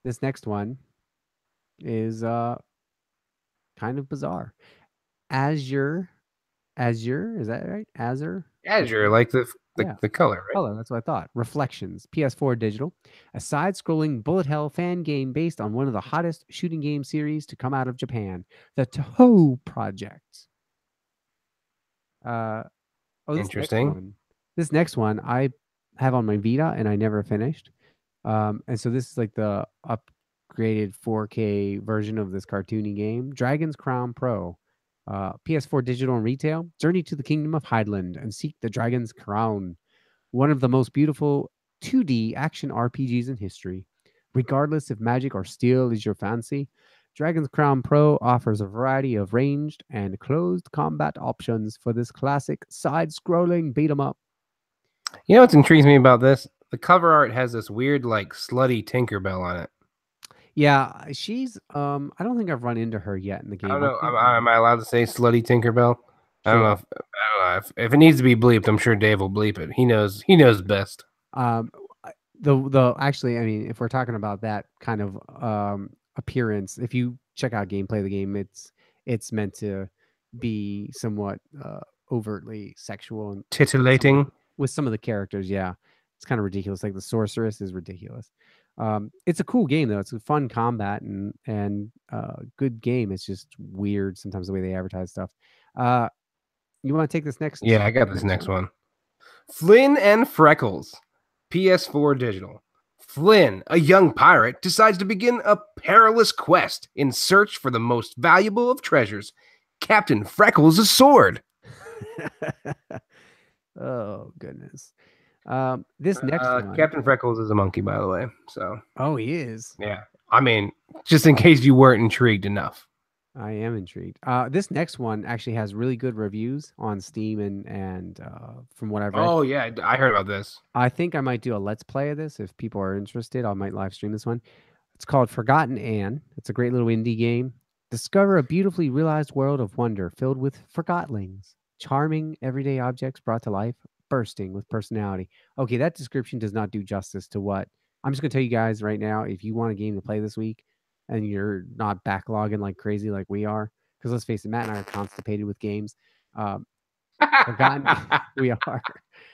B: This next one is kind of bizarre. Azure, is that right? Azure,
A: Like the
B: yeah,
A: color, right?
B: color. That's what I thought. Reflections, PS4 digital, a side-scrolling bullet hell fan game based on one of the hottest shooting game series to come out of Japan, the Toho Project.
A: Interesting.
B: This next one I have on my Vita and I never finished. And so this is like the upgraded 4K version of this cartoony game, Dragon's Crown Pro. PS4 digital and retail. Journey to the kingdom of Hydeland and seek the Dragon's Crown. One of the most beautiful 2D action RPGs in history. Regardless if magic or steel is your fancy, Dragon's Crown Pro offers a variety of ranged and closed combat options for this classic side-scrolling beat-em-up.
A: You know what intrigues me about this? The cover art has this weird, like, slutty Tinkerbell on it.
B: Yeah, she's I don't think I've run into her yet in the game.
A: I don't know. Am I allowed to say slutty Tinkerbell? I don't
B: Sure.
A: know. If it needs to be bleeped, I'm sure Dave will bleep it. He knows best.
B: Actually, I mean, if we're talking about that kind of appearance, if you check out gameplay of the game, it's meant to be somewhat overtly sexual and
A: Titillating.
B: with some of the characters. Yeah, it's kind of ridiculous. Like the sorceress is ridiculous. It's a cool game though. It's a fun combat and good game. It's just weird sometimes the way they advertise stuff. You want to take this next?
A: Yeah, I got this next one. Flynn and Freckles, PS4 digital. Flynn, a young pirate, decides to begin a perilous quest in search for the most valuable of treasures, Captain Freckles' sword.
B: Oh goodness. This next one.
A: Captain Freckles is a monkey, by the way. So.
B: Oh, he is.
A: Yeah. I mean, just in case you weren't intrigued enough.
B: I am intrigued. This next one actually has really good reviews on Steam and from what I've read.
A: Oh yeah, I heard about this.
B: I think I might do a let's play of this if people are interested. I might live stream this one. It's called Forgotten Anne. It's a great little indie game. Discover a beautifully realized world of wonder filled with forgotlings, charming everyday objects brought to life, bursting with personality. Okay, that description does not do justice to what I'm just gonna tell you guys right now. If you want a game to play this week and you're not backlogging like crazy like we are, because let's face it, Matt and I are constipated with games. Forgotten, we are.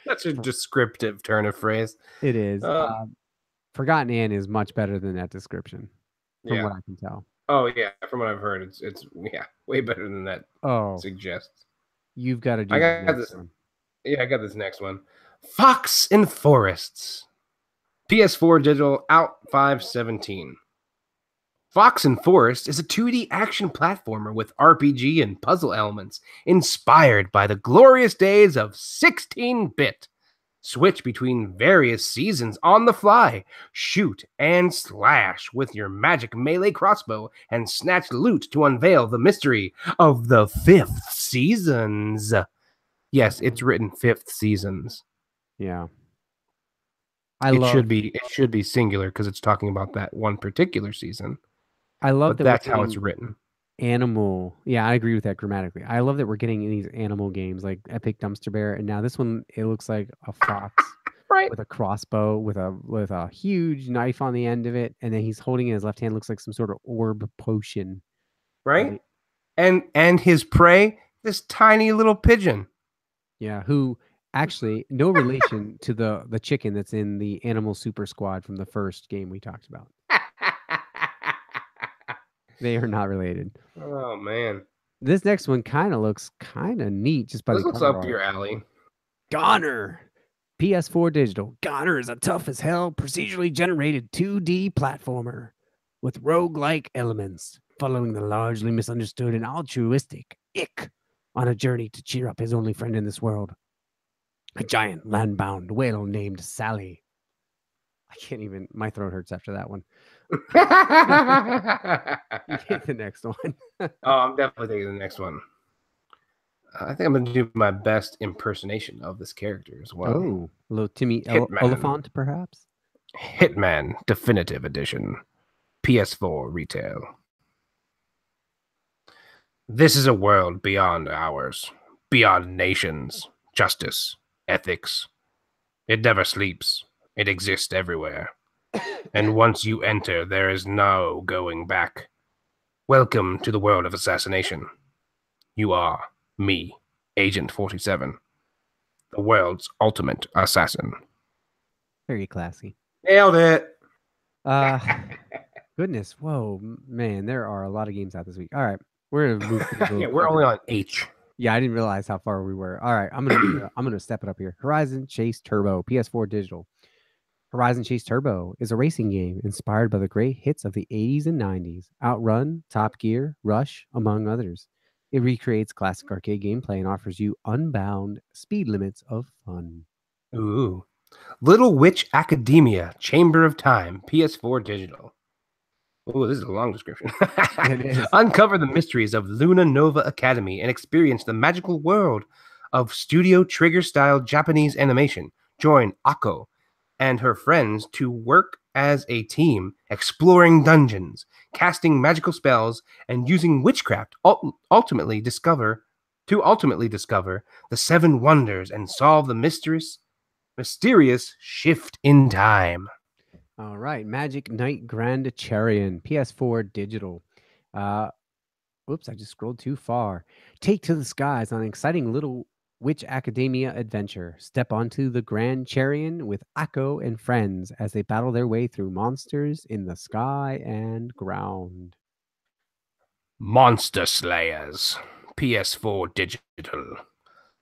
A: That's a descriptive turn of phrase.
B: It is. Forgotten Anne is much better than that description, from what I can tell.
A: Oh yeah, from what I've heard, it's way better than that. Suggests.
B: You've got to do. I got this one.
A: Yeah, I got this next one. Fox in Forests, PS4 digital, out 5/17. Fox and Forest is a 2D action platformer with RPG and puzzle elements inspired by the glorious days of 16-bit. Switch between various seasons on the fly, shoot and slash with your magic melee crossbow, and snatch loot to unveil the mystery of the 5th seasons. Yes, it's written 5th seasons.
B: Yeah.
A: It should be singular because it's talking about that one particular season.
B: I love that
A: that's how it's written.
B: Animal. Yeah, I agree with that grammatically. I love that we're getting these animal games like Epic Dumpster Bear, and now this one it looks like a fox
A: right
B: with a crossbow with a huge knife on the end of it, and then he's holding in his left hand looks like some sort of orb potion.
A: Right? And his prey, this tiny little pigeon.
B: Yeah, who actually no relation to the chicken that's in the Animal Super Squad from the first game we talked about. They are not related.
A: Oh man.
B: This next one kind of looks kind of neat just by
A: this
B: the
A: looks
B: cover
A: up
B: art.
A: Your alley.
B: Goner. PS4 Digital. Goner is a tough as hell, procedurally generated 2D platformer with roguelike elements, following the largely misunderstood and altruistic Ick on a journey to cheer up his only friend in this world, a giant land-bound whale named Sally. I can't even, my throat hurts after that one. You get the next one.
A: Oh, I'm definitely taking the next one. I think I'm going to do my best impersonation of this character as well.
B: Oh, a little Timmy Oliphant, perhaps?
A: Hitman Definitive Edition. PS4 retail. This is a world beyond ours, beyond nations, justice, ethics. It never sleeps. It exists everywhere. And once you enter, there is no going back. Welcome to the world of assassination. You are me, Agent 47, the world's ultimate assassin.
B: Very classy.
A: Nailed it.
B: Goodness, whoa, man, there are a lot of games out this week. All right, we're gonna move.
A: Yeah, we're only on H.
B: Yeah, I didn't realize how far we were. All right, I'm gonna step it up here. Horizon Chase Turbo, PS4 Digital. Horizon Chase Turbo is a racing game inspired by the great hits of the 80s and 90s, Outrun, Top Gear, Rush, among others. It recreates classic arcade gameplay and offers you unbound speed limits of fun.
A: Ooh. Little Witch Academia, Chamber of Time, PS4 Digital. Oh, this is a long description.
B: It is.
A: Uncover the mysteries of Luna Nova Academy and experience the magical world of Studio Trigger-style Japanese animation. Join Ako and her friends to work as a team, exploring dungeons, casting magical spells, and using witchcraft ultimately discover the seven wonders and solve the mysterious shift in time.
B: All right, Magic Knight Grand Charion, PS4 Digital. Whoops, I just scrolled too far. Take to the skies on an exciting Little Witch Academia adventure. Step onto the Grand Charion with Akko and friends as they battle their way through monsters in the sky and ground.
A: Monster Slayers, PS4 Digital.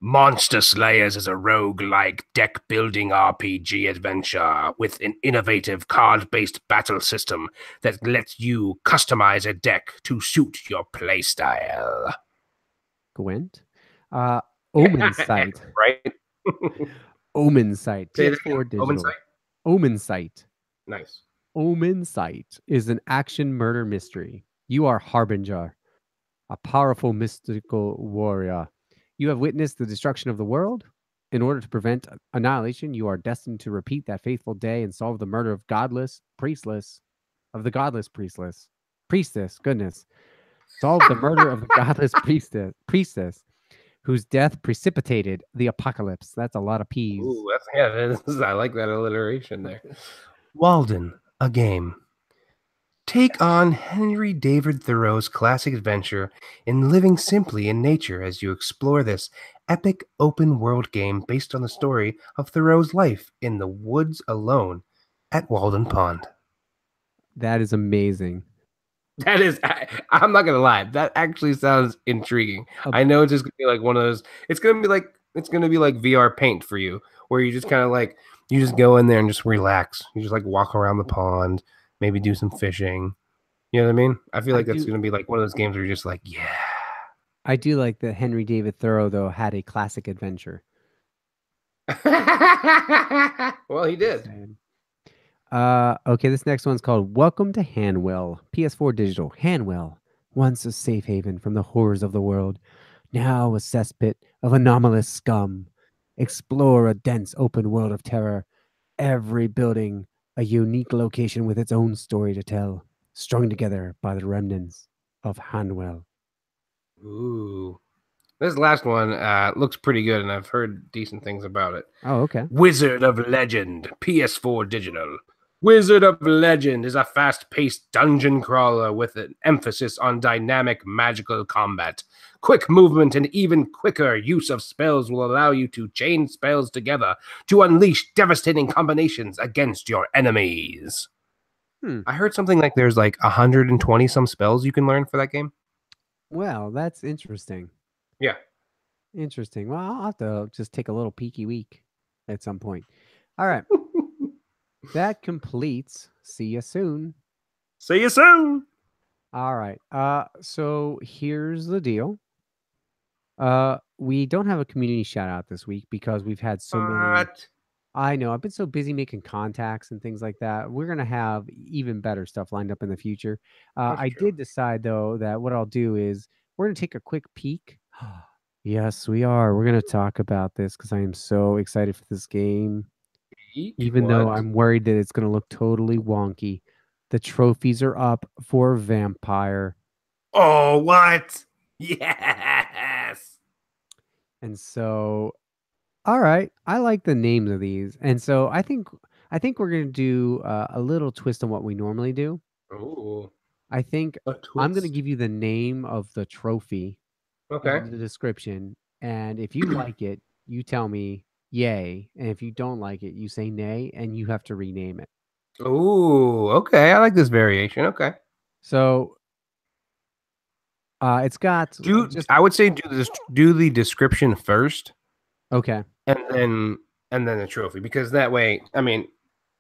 A: Monster Slayers is a roguelike deck-building RPG adventure with an innovative card-based battle system that lets you customize a deck to suit your playstyle.
B: Gwent? Omen Sight.
A: Right?
B: Omen Sight. PS4 Digital.
A: Omen Sight?
B: Omen Sight.
A: Nice.
B: Omen Sight is an action murder mystery. You are Harbinger, a powerful mystical warrior. You have witnessed the destruction of the world. In order to prevent annihilation, you are destined to repeat that fateful day and solve the murder of priestess. Goodness. Solve the murder of the godless priestess, whose death precipitated the apocalypse. That's a lot of P's.
A: Ooh, I like that alliteration there. Walden, a game. Take on Henry David Thoreau's classic adventure in living simply in nature as you explore this epic open-world game based on the story of Thoreau's life in the woods alone at Walden Pond.
B: That is amazing.
A: That is, I'm not going to lie, that actually sounds intriguing. I know it's just going to be like one of those, it's going to be like VR Paint for you, where you just kind of like, you just go in there and just relax. You just like walk around the pond, maybe do some fishing. You know what I mean? I feel like that's going to be like one of those games where you're just like, yeah.
B: I do like that Henry David Thoreau, though, had a classic adventure.
A: Well, he did.
B: Okay, this next one's called Welcome to Hanwell. PS4 Digital. Hanwell, once a safe haven from the horrors of the world, now a cesspit of anomalous scum. Explore a dense open world of terror. Every building a unique location with its own story to tell, strung together by the remnants of Hanwell.
A: Ooh. This last one looks pretty good, and I've heard decent things about it.
B: Oh, okay.
A: Wizard of Legend, PS4 Digital. Wizard of Legend is a fast-paced dungeon crawler with an emphasis on dynamic magical combat. Quick movement and even quicker use of spells will allow you to chain spells together to unleash devastating combinations against your enemies. I heard something like there's like 120 some spells you can learn for that game.
B: Well, that's interesting.
A: Yeah.
B: Interesting. Well, I'll have to just take a little peeky week. at some point. All right. That completes. See you soon.
A: See you soon.
B: All right. So here's the deal. We don't have a community shout out this week because we've had so many.
A: What?
B: I know I've been so busy making contacts and things like that. We're gonna have even better stuff lined up in the future.
A: That's
B: I
A: true.
B: did decide though that what I'll do is we're gonna take a quick peek. Yes, we are. We're gonna talk about this because I am so excited for this game. Even though
A: What?
B: I'm worried that it's gonna look totally wonky. The trophies are up for Vampire.
A: Oh, what? Yes.
B: And so, all right, I like the names of these. And so I think we're gonna do a little twist on what we normally do.
A: Ooh,
B: I think
A: a
B: I'm gonna
A: twist.
B: give you the name of the trophy
A: Okay.
B: and the description, and if you like it, you tell me yay, and if you don't like it, you say nay, and you have to rename it.
A: Ooh, okay. I like this variation. Okay.
B: So, it's got just
A: I would say do the description first
B: okay.
A: and then the trophy because that way, I mean,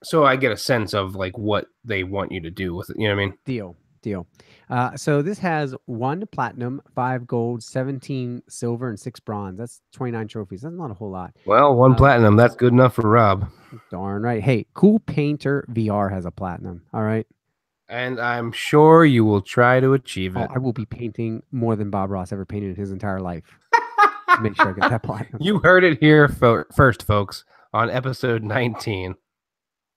A: so I get a sense of like what they want you to do with it. You know what I mean?
B: Deal. So this has 1 platinum, 5 gold, 17 silver, and 6 bronze. That's 29 trophies. That's not a whole lot.
A: Well, one platinum, that's good enough for Rob.
B: Darn right. Hey, Cool Painter VR has a platinum. All right.
A: And I'm sure you will try to achieve
B: Oh,
A: it.
B: I will be painting more than Bob Ross ever painted in his entire life to make sure I get that platinum.
A: You heard it here first, folks, on episode 19.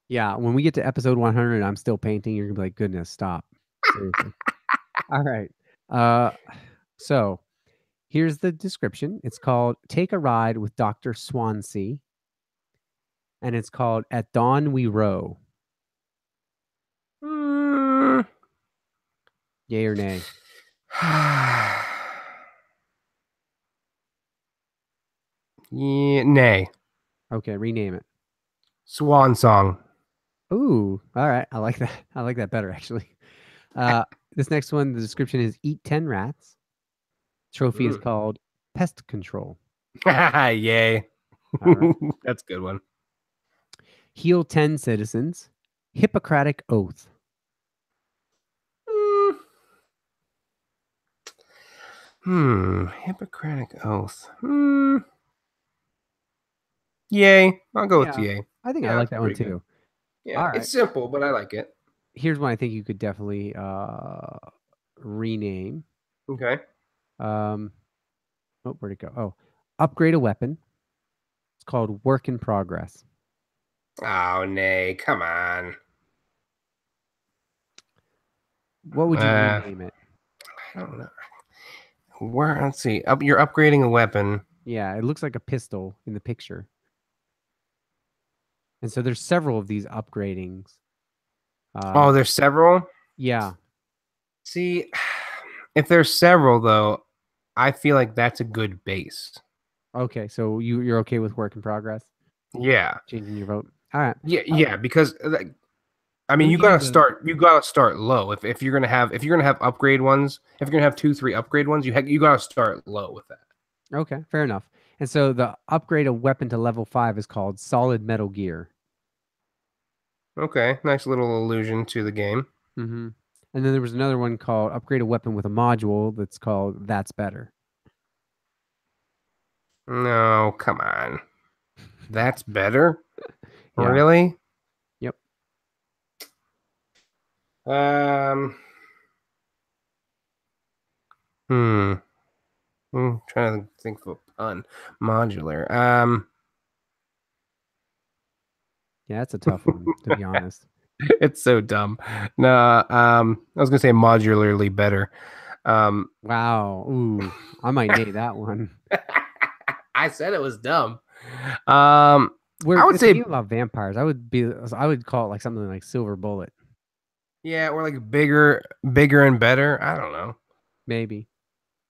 B: Yeah, when we get to episode 100, I'm still painting. You're gonna be like, goodness, stop. Seriously. All right. So here's the description. It's called Take a Ride with Dr. Swansea. And it's called At Dawn We Row.
A: Mm.
B: Yay or nay?
A: Yeah, nay.
B: Okay, rename it.
A: Swan song.
B: Ooh, all right. I like that. I like that better, actually. This next one, the description is Eat 10 Rats. Trophy is called Pest Control.
A: Yay.
B: All right.
A: That's a good one.
B: Heal 10 Citizens. Hippocratic Oath.
A: Hippocratic Oath. Yay. I'll go with
B: Yeah,
A: yay.
B: I think I
A: Yeah,
B: like
A: that's
B: that one
A: pretty good.
B: too.
A: Yeah,
B: All right.
A: it's simple, but I like it.
B: Here's one I think you could definitely rename.
A: Okay.
B: Oh, where'd it go? Oh, upgrade a weapon. It's called Work in Progress.
A: Oh, nay. Come on.
B: What would you rename it?
A: I don't know. Let's see. You're upgrading a weapon.
B: Yeah, it looks like a pistol in the picture. And so there's several of these upgradings.
A: Oh, there's several?
B: Yeah.
A: See, if there's several, though, I feel like that's a good base.
B: Okay, so you're okay with Work in Progress?
A: Yeah.
B: Changing your vote? All right.
A: Yeah, because I mean,
B: Let me
A: you
B: give
A: gotta start. You gotta start low. If you're gonna have upgrade ones, if you're gonna have 2-3 upgrade ones, you gotta start low with that.
B: Okay, fair enough. And so the upgrade a weapon to level 5 is called Solid Metal Gear.
A: Okay, nice little allusion to the game.
B: Mm-hmm. And then there was another one called upgrade a weapon with a module that's called That's Better.
A: No, come on. That's better?
B: Yeah.
A: Really?
B: Yep.
A: Hmm. Trying to think of a pun. Modular.
B: Yeah, that's a tough one, to be honest.
A: It's so dumb. No, I was gonna say modularly better.
B: Wow. Ooh, I might name that one.
A: I said it was dumb.
B: It's a game about vampires. I would call it like something like Silver Bullet.
A: Yeah, or like bigger and better. I don't know.
B: Maybe.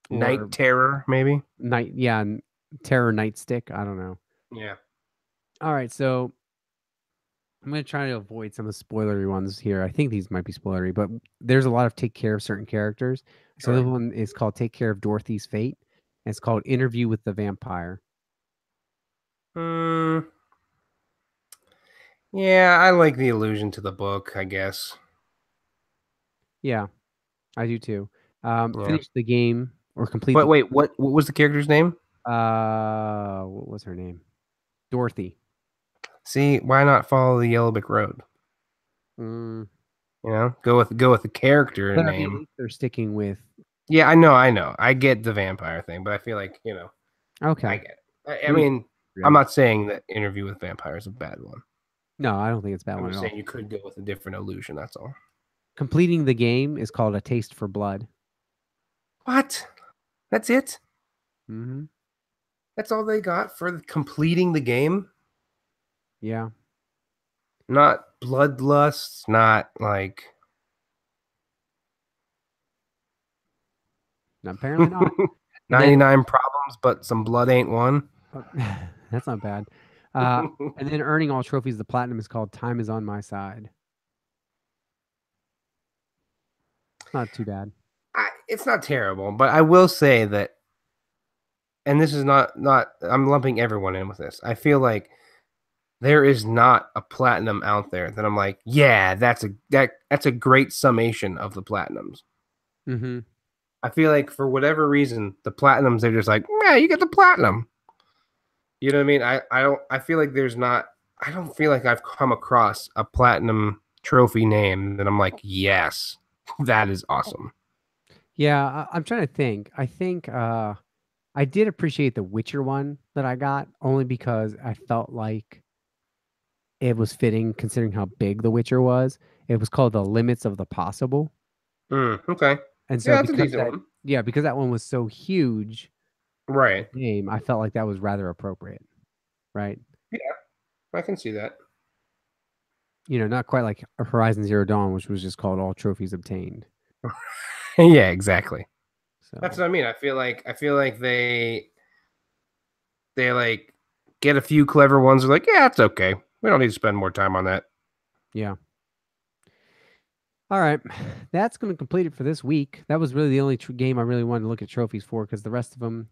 A: Night Terror, maybe.
B: Terror Nightstick. I don't know.
A: Yeah.
B: All right, so I'm going to try to avoid some of the spoilery ones here. I think these might be spoilery, but there's a lot of take care of certain characters. So the one is called Take Care of Dorothy's Fate. And it's called Interview with the Vampire.
A: Yeah, I like the allusion to the book, I guess.
B: Yeah, I do too.
A: Yeah.
B: Finish the game or complete
A: But
B: the.
A: wait, what was the character's name?
B: What was her name? Dorothy.
A: See, why not follow the Yellow Brick Road?
B: Mm.
A: You know, go with the character
B: But I mean, at
A: name.
B: least they're sticking with.
A: Yeah, I know. I get the vampire thing, but I feel like, I
B: Okay.
A: get it. I
B: We
A: mean, I'm
B: together.
A: not saying that Interview with Vampire is a bad one.
B: No, I don't think it's a bad
A: I'm
B: one at
A: just
B: all.
A: saying you could go with a different illusion, that's all.
B: Completing the game is called A Taste for Blood.
A: What? That's it?
B: Mm-hmm.
A: That's all they got for completing the game?
B: Yeah.
A: Not bloodlust, not like
B: Apparently not. And then
A: 99 problems, but some blood ain't one.
B: that's not bad. And then earning all trophies, the platinum is called Time is on My Side. Not too bad.
A: It's not terrible, but I will say that, and this is not I'm lumping everyone in with this. I feel like there is not a platinum out there that I'm like, yeah, that's a great summation of the platinums.
B: Mm-hmm.
A: I feel like for whatever reason, the platinums they're just like, yeah, you get the platinum. You know what I mean? I don't I feel like there's not I don't feel like I've come across a platinum trophy name that I'm like, yes, that is awesome.
B: Yeah, I'm trying to think. I think I did appreciate the Witcher one that I got only because I felt like it was fitting considering how big The Witcher was. It was called The Limits of the Possible.
A: Okay.
B: And so
A: Yeah, that's a decent one.
B: because that one was so huge
A: Right.
B: name, I felt like that was rather appropriate, right?
A: Yeah, I can see that.
B: Not quite like Horizon Zero Dawn, which was just called All Trophies Obtained.
A: Yeah, exactly. That's
B: So,
A: what I mean. I feel like they like get a few clever ones. They're like, yeah, it's okay. We don't need to spend more time on that.
B: yeah. All right. That's going to complete it for this week. That was really the only game I really wanted to look at trophies for because the rest of them,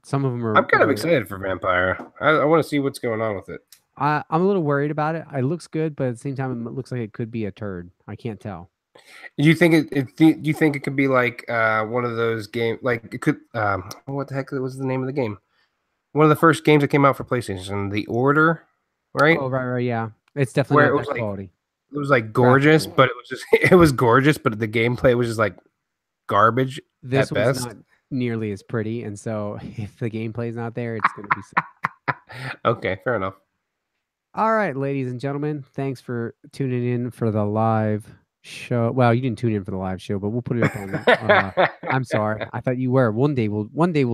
B: some of them
A: I'm kind of
B: are
A: excited for Vampire. I want to see what's going on with it.
B: I'm a little worried about it. It looks good, but at the same time, it looks like it could be a turd. I can't tell.
A: Do you think do you think it could be like one of those games? Like it could. What the heck was the name of the game? One of the first games that came out for PlayStation, The Order, right?
B: Oh, right, yeah. It's definitely
A: Where
B: not that quality.
A: it was like gorgeous,
B: Graphically.
A: but it was just it was gorgeous, but the gameplay was just like garbage
B: This
A: at
B: one's
A: best.
B: not nearly as pretty, and so if the gameplay's not there, it's going to be sad.
A: Okay, fair enough.
B: All right, ladies and gentlemen, thanks for tuning in for the live show. Well, you didn't tune in for the live show, but we'll put it up on. I'm sorry, I thought you were. One day we'll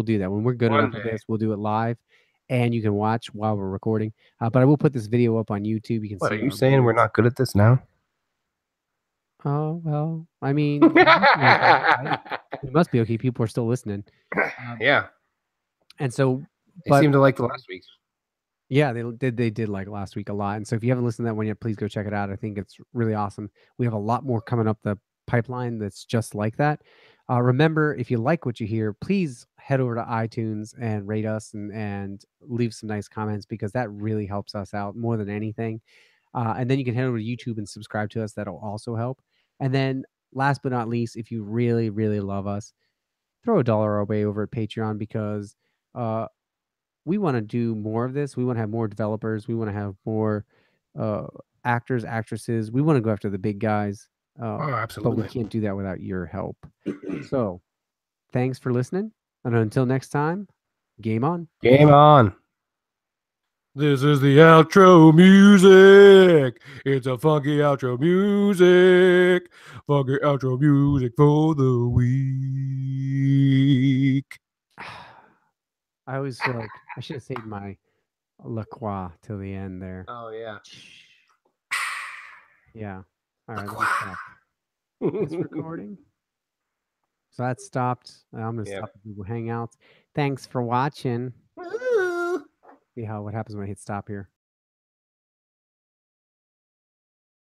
B: do that. When we're good
A: One
B: enough at
A: day.
B: this, we'll do it live, and you can watch while we're recording. But I will put this video up on YouTube. You can
A: What are
B: see
A: you
B: our
A: saying? We're
B: beards.
A: not good at this now?
B: Oh well, I mean, it must be okay, right? It must be okay. People are still listening,
A: Yeah,
B: and so,
A: they
B: but
A: seem to like the last week's.
B: yeah, they did like last week a lot. And so if you haven't listened to that one yet, please go check it out. I think it's really awesome. We have a lot more coming up the pipeline that's just like that. Remember, if you like what you hear, please head over to iTunes and rate us and leave some nice comments because that really helps us out more than anything. And then you can head over to YouTube and subscribe to us. That'll also help. And then last but not least, if you really, really love us, throw $1 our way over at Patreon because we want to do more of this. We want to have more developers. We want to have more uh, actors, actresses. We want to go after the big guys,
A: Oh,
B: but we
A: absolutely.
B: can't do that without your help. So thanks for listening. And until next time, game on.
A: Game on. This is the outro music. It's a funky outro music. Funky outro music for the week.
B: I always feel like I should have saved my La Croix till the end there.
A: Oh, yeah.
B: Yeah. All right, let me stop this recording. So that stopped. I'm going to
A: Yeah.
B: stop the Google Hangouts. Thanks for watching. See what happens when I hit stop here.